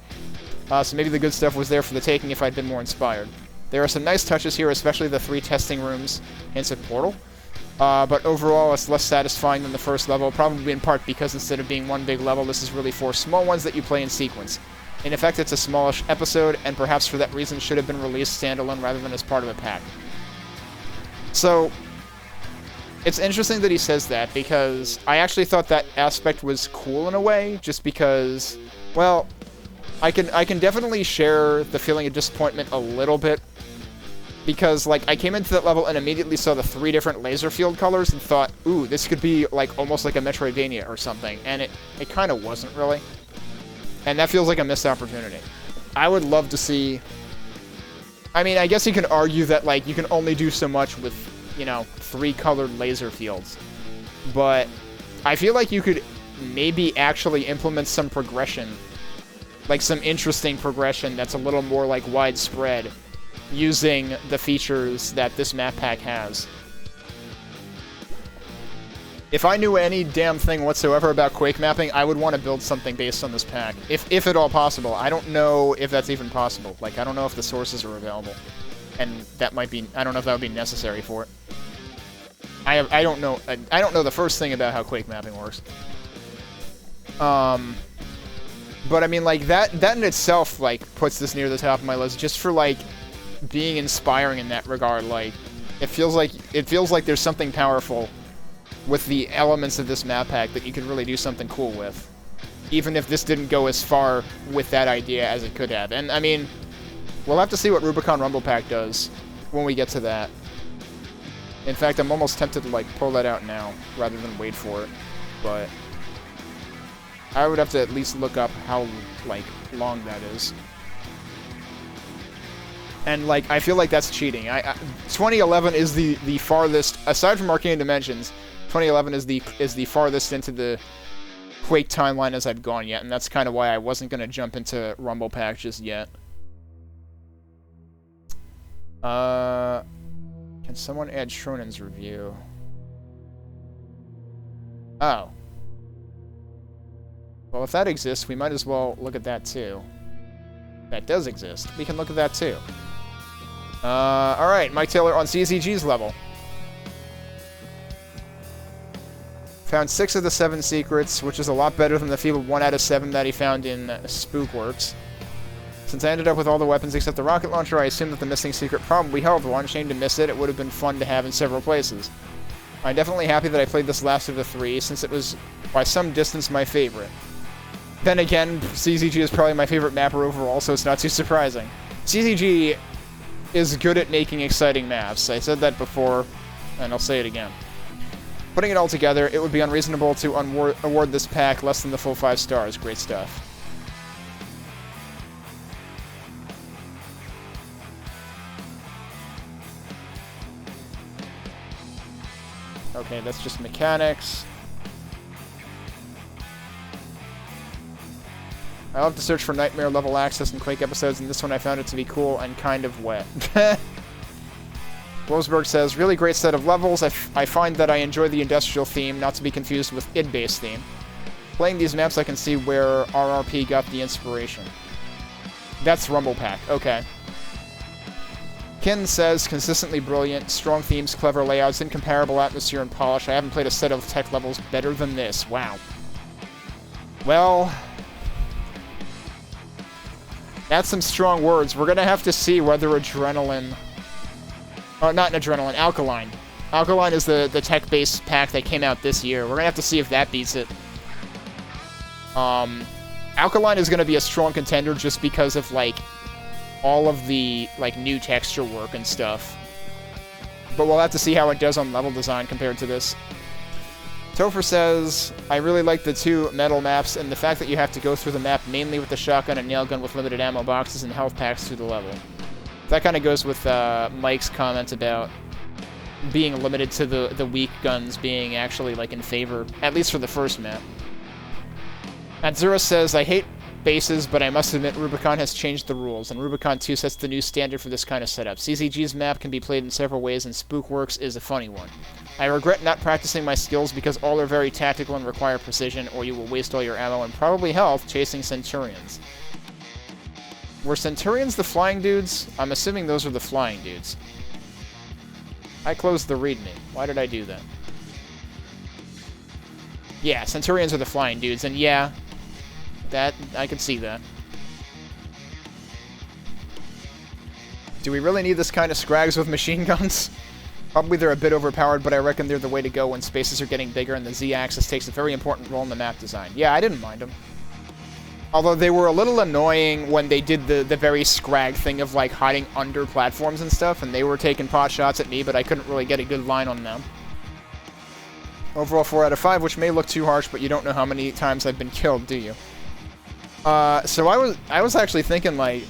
So maybe the good stuff was there for the taking if I'd been more inspired. There are some nice touches here, especially the 3 testing rooms, hints at Portal. But overall, it's less satisfying than the first level, probably in part because instead of being one big level, this is really 4 small ones that you play in sequence. In effect, it's a smallish episode, and perhaps for that reason should have been released standalone rather than as part of a pack. So... it's interesting that he says that, because I actually thought that aspect was cool in a way, just because, well, I can definitely share the feeling of disappointment a little bit, because, like, I came into that level and immediately saw the 3 different laser field colors and thought, ooh, this could be, like, almost like a Metroidvania or something, and it kind of wasn't really. And that feels like a missed opportunity. I would love to see... I mean, I guess you can argue that, like, you can only do so much with, you know, 3 colored laser fields. But I feel like you could maybe actually implement some progression. Like, some interesting progression that's a little more, like, widespread, using the features that this map pack has. If I knew any damn thing whatsoever about Quake mapping, I would want to build something based on this pack. If at all possible. I don't know if that's even possible. Like, I don't know if the sources are available. And that might be... I don't know if that would be necessary for it. I don't know... I don't know the first thing about how Quake mapping works. But I mean, like, that in itself, like, puts this near the top of my list just for, like, being inspiring in that regard. Like, it feels like there's something powerful with the elements of this map pack that you could really do something cool with. Even if this didn't go as far with that idea as it could have. And, I mean, we'll have to see what Rubicon Rumble Pack does when we get to that. In fact, I'm almost tempted to, like, pull that out now, rather than wait for it. But I would have to at least look up how, like, long that is. And, like, I feel like that's cheating. 2011 is the farthest, aside from Arcane Dimensions, 2011 is the farthest into the Quake timeline as I've gone yet, and that's kind of why I wasn't going to jump into Rumble Pack just yet. Can someone add Shronen's review? Oh. Well, if that exists, we might as well look at that too. That does exist. We can look at that too. Alright, Mike Taylor on CZG's level. Found 6 of the 7 secrets, which is a lot better than the feeble 1 out of 7 that he found in Spookworks. Since I ended up with all the weapons except the rocket launcher, I assume that the missing secret probably held one. Shame to miss it. It would have been fun to have in several places. I'm definitely happy that I played this last of the 3, since it was, by some distance, my favorite. Then again, CZG is probably my favorite mapper overall, so it's not too surprising. CZG is good at making exciting maps. I said that before, and I'll say it again. Putting it all together, it would be unreasonable to award this pack less than the full 5 stars. Great stuff. Okay, that's just mechanics. I love to search for nightmare level access in Quake episodes, and this one I found it to be cool and kind of wet. Wolfsburg says, really great set of levels. I find that I enjoy the industrial theme, not to be confused with id-based theme. Playing these maps, I can see where RRP got the inspiration. That's Rumble Pack. Okay. Ken says, consistently brilliant, strong themes, clever layouts, incomparable atmosphere and polish. I haven't played a set of tech levels better than this. Wow. Well, that's some strong words. We're gonna have to see whether Adrenaline... Oh, not Adrenaline, Alkaline. Alkaline is the tech-based pack that came out this year. We're gonna have to see if that beats it. Alkaline is gonna be a strong contender just because of, like, all of the, like, new texture work and stuff. But we'll have to see how it does on level design compared to this. Topher says, I really like the 2 metal maps and the fact that you have to go through the map mainly with the shotgun and nail gun with limited ammo boxes and health packs through the level. That kind of goes with Mike's comment about being limited to the weak guns being actually, like, in favor, at least for the first map. Atzura says, I hate bases, but I must admit Rubicon has changed the rules, and Rubicon 2 sets the new standard for this kind of setup. CZG's map can be played in several ways, and Spookworks is a funny one. I regret not practicing my skills because all are very tactical and require precision, or you will waste all your ammo and probably health chasing Centurions. Were Centurions the flying dudes? I'm assuming those are the flying dudes. I closed the readme. Why did I do that? Yeah, Centurions are the flying dudes, and yeah, that, I can see that. Do we really need this kind of scrags with machine guns? Probably they're a bit overpowered, but I reckon they're the way to go when spaces are getting bigger and the Z-axis takes a very important role in the map design. Yeah, I didn't mind them. Although they were a little annoying when they did the very scrag thing of, like, hiding under platforms and stuff, and they were taking pot shots at me, but I couldn't really get a good line on them. Overall 4 out of 5, which may look too harsh, but you don't know how many times I've been killed, do you? So I was actually thinking, like,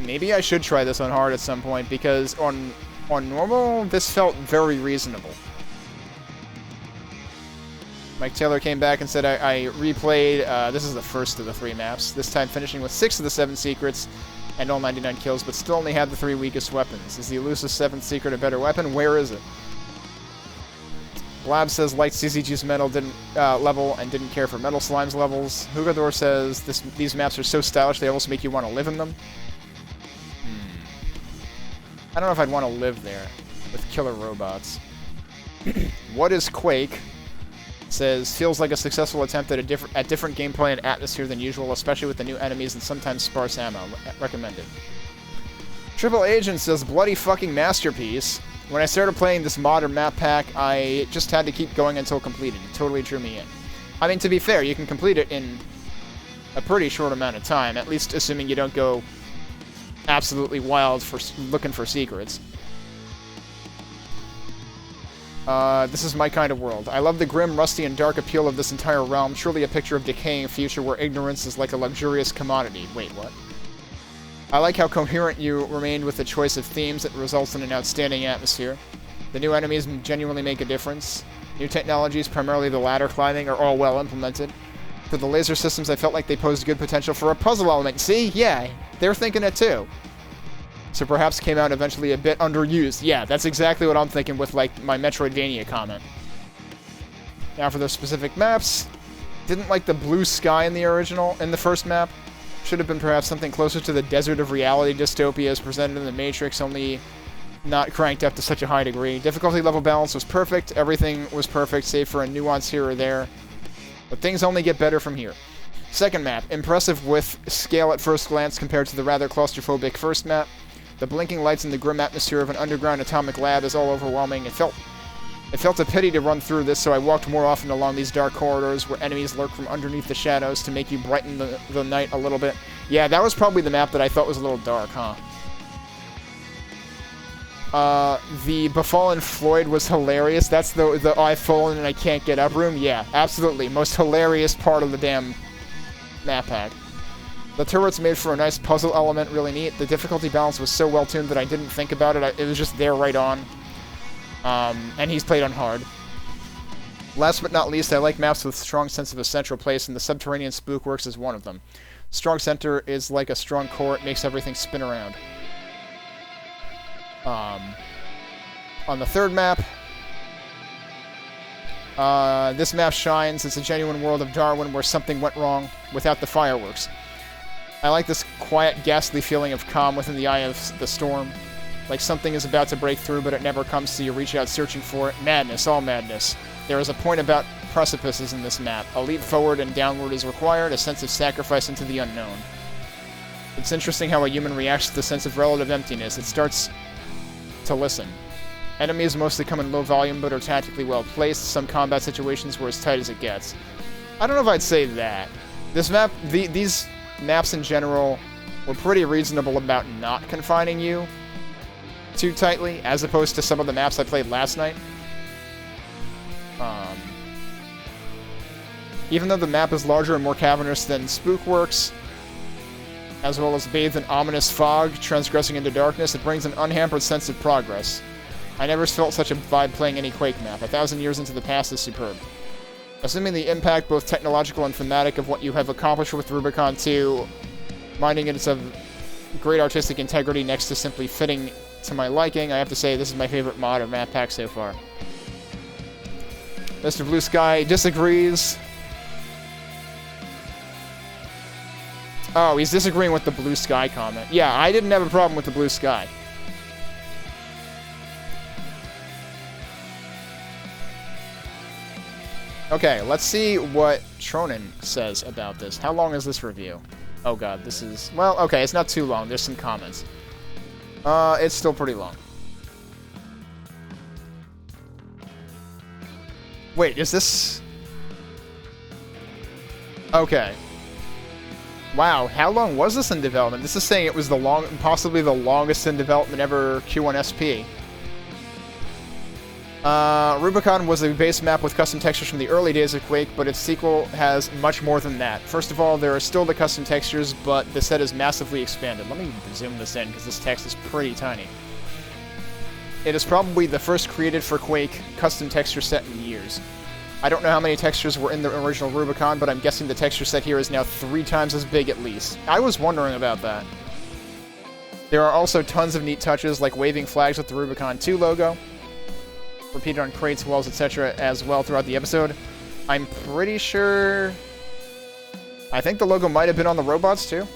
maybe I should try this on hard at some point, because on normal, this felt very reasonable. Mike Taylor came back and said I replayed, this is the first of the 3 maps, this time finishing with 6 of the 7 secrets and all 99 kills, but still only had the 3 weakest weapons. Is the elusive 7th secret a better weapon? Where is it? Blab says liked CCG's metal level and didn't care for Metal Slime's levels. Hugador says these maps are so stylish they almost make you want to live in them. I don't know if I'd want to live there with killer robots. What is Quake? Says feels like a successful attempt at different gameplay and atmosphere than usual, especially with the new enemies and sometimes sparse ammo. Recommended. Triple Agent says bloody fucking masterpiece. When I started playing this modern map pack, I just had to keep going until completed. It totally drew me in. I mean, to be fair, you can complete it in a pretty short amount of time, at least assuming you don't go absolutely wild for looking for secrets. This is my kind of world. I love the grim, rusty, and dark appeal of this entire realm, truly a picture of decaying future where ignorance is like a luxurious commodity. Wait, what? I like how coherent you remained with the choice of themes that results in an outstanding atmosphere. The new enemies genuinely make a difference. New technologies, primarily the ladder climbing, are all well implemented. For the laser systems, I felt like they posed good potential for a puzzle element. See? Yeah, they're thinking it too. So perhaps came out eventually a bit underused. Yeah, that's exactly what I'm thinking with, like, my Metroidvania comment. Now for the specific maps. Didn't like the blue sky in the first map. Should have been perhaps something closer to the desert of reality dystopia as presented in the Matrix, only not cranked up to such a high degree. Difficulty level balance was perfect. Everything was perfect, save for a nuance here or there. But things only get better from here. Second map. Impressive with scale at first glance compared to the rather claustrophobic first map. The blinking lights and the grim atmosphere of an underground atomic lab is all overwhelming. It felt a pity to run through this, so I walked more often along these dark corridors where enemies lurk from underneath the shadows to make you brighten the night a little bit. Yeah, that was probably the map that I thought was a little dark, huh? The Befallen Floyd was hilarious. That's the I've fallen and I can't get up room. Yeah, absolutely. Most hilarious part of the damn map pack. The turrets made for a nice puzzle element, really neat. The difficulty balance was so well tuned that I didn't think about it. It was just there right on. And he's played on hard. Last but not least, I like maps with strong sense of a central place, and the Subterranean Spookworks is one of them. Strong center is like a strong core, it makes everything spin around. On the third map, this map shines. It's a genuine world of Darwin where something went wrong without the fireworks. I like this quiet, ghastly feeling of calm within the eye of the storm. Like something is about to break through, but it never comes, so you reach out searching for it. Madness, all madness. There is a point about precipices in this map. A leap forward and downward is required, a sense of sacrifice into the unknown. It's interesting how a human reacts to the sense of relative emptiness. It starts to listen. Enemies mostly come in low volume, but are tactically well placed. Some combat situations were as tight as it gets. I don't know if I'd say that. This map, these maps in general were pretty reasonable about not confining you too tightly, as opposed to some of the maps I played last night. Even though the map is larger and more cavernous than Spookworks, as well as bathed in ominous fog, transgressing into darkness, it brings an unhampered sense of progress. I never felt such a vibe playing any Quake map. 1,000 years into the past is superb. Assuming the impact, both technological and thematic, of what you have accomplished with Rubicon 2, minding it's of great artistic integrity next to simply fitting to my liking, I have to say this is my favorite mod or map pack so far. Mr. Blue Sky disagrees. Oh, he's disagreeing with the blue sky comment. Yeah, I didn't have a problem with the blue sky. Okay, let's see what Tronin says about this. How long is this review? Oh god, this is... Well, okay, it's not too long. There's some comments. It's still pretty long. Wait, is this... Okay. Wow, how long was this in development? This is saying it was possibly the longest in development ever Q1SP. Rubicon was a base map with custom textures from the early days of Quake, but its sequel has much more than that. First of all, there are still the custom textures, but the set is massively expanded. Let me zoom this in, because this text is pretty tiny. It is probably the first created for Quake custom texture set in years. I don't know how many textures were in the original Rubicon, but I'm guessing the texture set here is now 3 times as big at least. I was wondering about that. There are also tons of neat touches, like waving flags with the Rubicon 2 logo. repeated on crates, walls, etc. as well throughout the episode. I'm pretty sure... I think the logo might have been on the robots, too.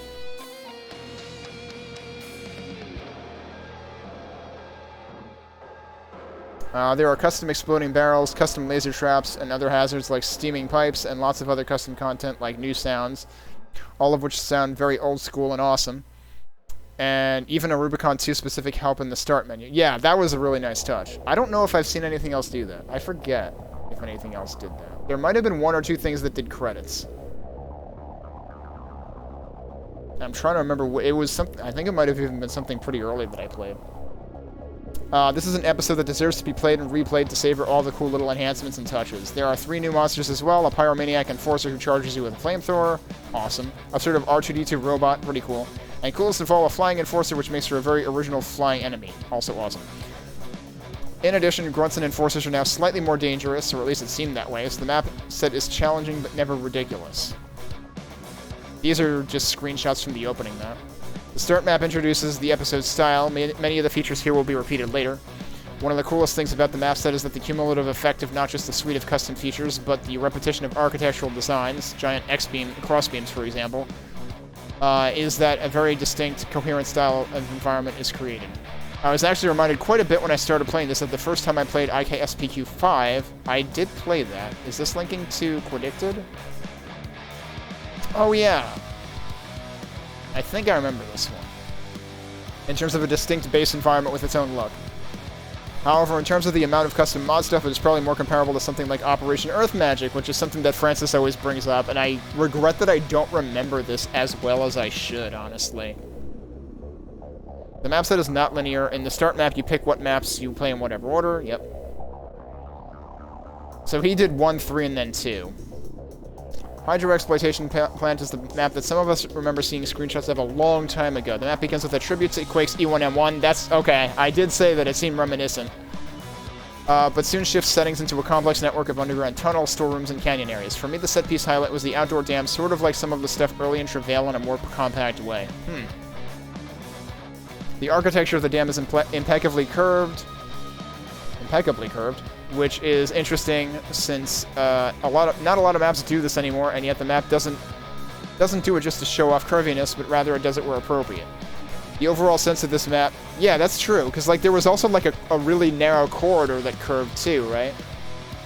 There are custom exploding barrels, custom laser traps, and other hazards like steaming pipes, and lots of other custom content like new sounds, all of which sound very old school and awesome. And even a Rubicon 2 specific help in the start menu. Yeah, that was a really nice touch. I don't know if I've seen anything else do that. I forget if anything else did that. There might have been one or two things that did credits. I'm trying to remember. It was something. I think it might have even been something pretty early that I played. This is an episode that deserves to be played and replayed to savor all the cool little enhancements and touches. There are 3 new monsters as well, a pyromaniac enforcer who charges you with a flamethrower, awesome, a sort of R2-D2 robot, pretty cool, and coolest of all, a flying enforcer which makes her a very original flying enemy, also awesome. In addition, grunts and enforcers are now slightly more dangerous, or at least it seemed that way, so the map set is challenging but never ridiculous. These are just screenshots from the opening map. The start map introduces the episode's style. Many of the features here will be repeated later. One of the coolest things about the map set is that the cumulative effect of not just the suite of custom features, but the repetition of architectural designs, giant X-beam, cross-beams for example, is that a very distinct, coherent style of environment is created. I was actually reminded quite a bit when I started playing this that the first time I played IKSPQ5, I did play that. Is this linking to Quadicted? Oh yeah. I think I remember this one. In terms of a distinct base environment with its own look. However, in terms of the amount of custom mod stuff, it is probably more comparable to something like Operation Earth Magic, which is something that Francis always brings up, and I regret that I don't remember this as well as I should, honestly. The map set is not linear. In the start map, you pick what maps you play in whatever order. Yep. So he did 1, 3, and then 2. Hydro Exploitation Plant is the map that some of us remember seeing screenshots of a long time ago. The map begins with a tribute to Quake's E1M1. That's okay. I did say that it seemed reminiscent. But soon shifts settings into a complex network of underground tunnels, storerooms, and canyon areas. For me, the set piece highlight was the outdoor dam, sort of like some of the stuff early in Travail in a more compact way. The architecture of the dam is impeccably curved, which is interesting since not a lot of maps do this anymore, and yet the map doesn't do it just to show off curviness, but rather it does it where appropriate. The overall sense of this map, yeah, that's true, because like there was also like a really narrow corridor that curved too, right?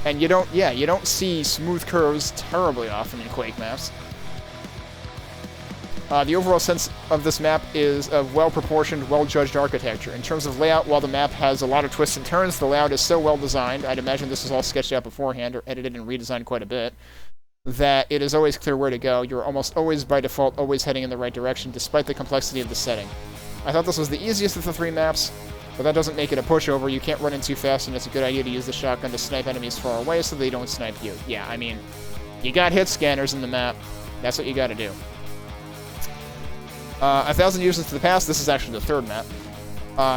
And you don't see smooth curves terribly often in Quake maps. The overall sense of this map is of well-proportioned, well-judged architecture. In terms of layout, while the map has a lot of twists and turns, the layout is so well-designed, I'd imagine this is all sketched out beforehand or edited and redesigned quite a bit, that it is always clear where to go. You're almost always, by default, always heading in the right direction, despite the complexity of the setting. I thought this was the easiest of the 3 maps, but that doesn't make it a pushover. You can't run in too fast, and it's a good idea to use the shotgun to snipe enemies far away so they don't snipe you. Yeah, I mean, you got hit scanners in the map. That's what you gotta do. 1,000 Years into the Past, this is actually the 3rd map,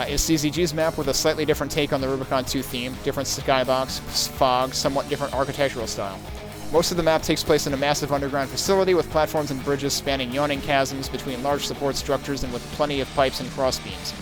is CZG's map with a slightly different take on the Rubicon 2 theme, different skybox, fog, somewhat different architectural style. Most of the map takes place in a massive underground facility with platforms and bridges spanning yawning chasms between large support structures and with plenty of pipes and crossbeams.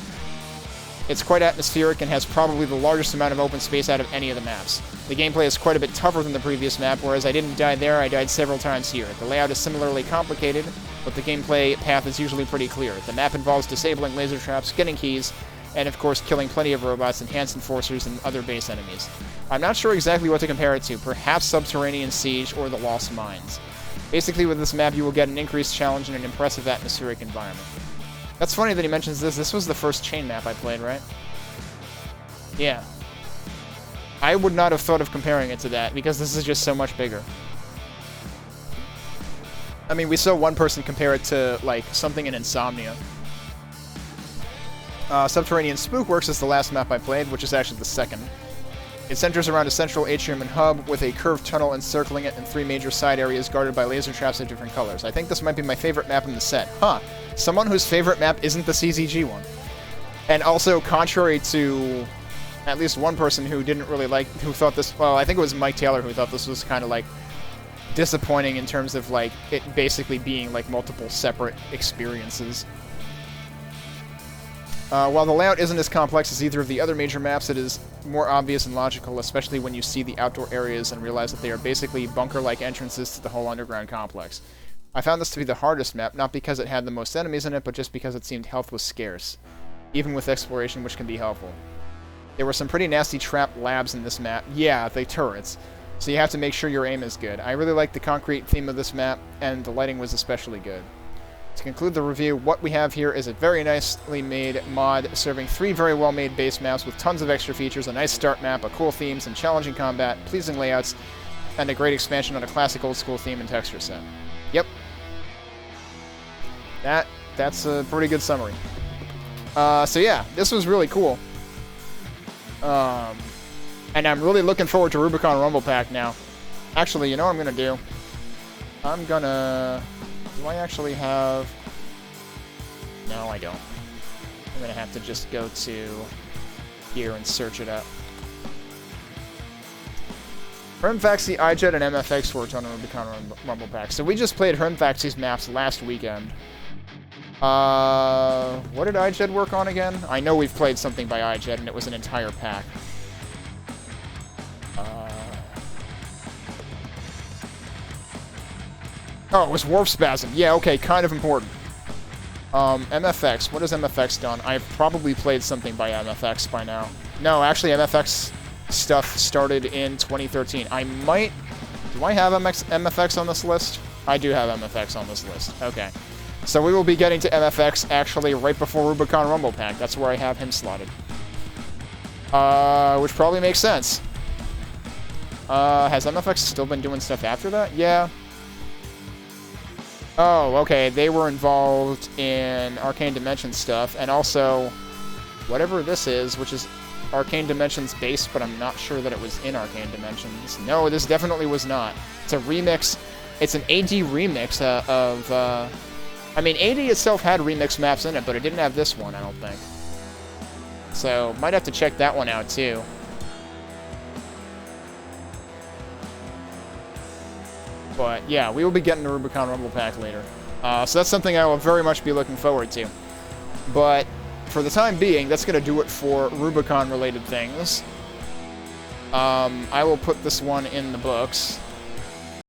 It's quite atmospheric and has probably the largest amount of open space out of any of the maps. The gameplay is quite a bit tougher than the previous map, whereas I didn't die there, I died several times here. The layout is similarly complicated, but the gameplay path is usually pretty clear. The map involves disabling laser traps, getting keys, and of course killing plenty of robots, enhanced enforcers, and other base enemies. I'm not sure exactly what to compare it to, perhaps Subterranean Siege or the Lost Mines. Basically with this map you will get an increased challenge and an impressive atmospheric environment. That's funny that he mentions this. This was the first chain map I played, right? Yeah. I would not have thought of comparing it to that, because this is just so much bigger. I mean, we saw one person compare it to, like, something in Insomnia. Subterranean Spookworks is the last map I played, which is actually the 2nd. It centers around a central atrium and hub with a curved tunnel encircling it and 3 major side areas guarded by laser traps of different colors. I think this might be my favorite map in the set. Huh. Someone whose favorite map isn't the CZG one. And also, contrary to at least one person who didn't really like, who thought this, well, I think it was Mike Taylor who thought this was kind of like disappointing in terms of like it basically being like multiple separate experiences. While the layout isn't as complex as either of the other major maps, it is more obvious and logical, especially when you see the outdoor areas and realize that they are basically bunker-like entrances to the whole underground complex. I found this to be the hardest map, not because it had the most enemies in it, but just because it seemed health was scarce, even with exploration, which can be helpful. There were some pretty nasty trap labs in this map. Yeah, they turrets. So you have to make sure your aim is good. I really like the concrete theme of this map, and the lighting was especially good. To conclude the review, what we have here is a very nicely made mod serving 3 very well-made base maps with tons of extra features, a nice start map, a cool theme, some challenging combat, pleasing layouts, and a great expansion on a classic old-school theme and texture set. Yep. That's a pretty good summary. So yeah, this was really cool. And I'm really looking forward to Rubicon Rumble Pack now. Actually, you know what I'm gonna do? I'm gonna... Do I actually have... No, I don't. I'm gonna have to just go to here and search it up. Hermfaxi, iJet, and MFX worked on a Rubicon Rumble Pack. So we just played Hermfaxi's maps last weekend. What did iJet work on again? I know we've played something by iJet, and it was an entire pack. Oh, it was Quakespasm. Yeah, okay, kind of important. MFX. What has MFX done? I've probably played something by MFX by now. No, actually, MFX stuff started in 2013. I might... Do I have MFX on this list? I do have MFX on this list. Okay. So we will be getting to MFX actually right before Rubicon Rumble Pack. That's where I have him slotted. Which probably makes sense. Has MFX still been doing stuff after that? Yeah. Oh, okay. They were involved in Arcane Dimensions stuff, and also whatever this is, which is Arcane Dimensions based, but I'm not sure that it was in Arcane Dimensions. No, this definitely was not. It's a remix. It's an AD remix of... I mean, AD itself had remix maps in it, but it didn't have this one, I don't think. So, might have to check that one out, too. But, yeah, we will be getting the Rubicon Rumble Pack later. So that's something I will very much be looking forward to. But, for the time being, that's going to do it for Rubicon-related things. I will put this one in the books.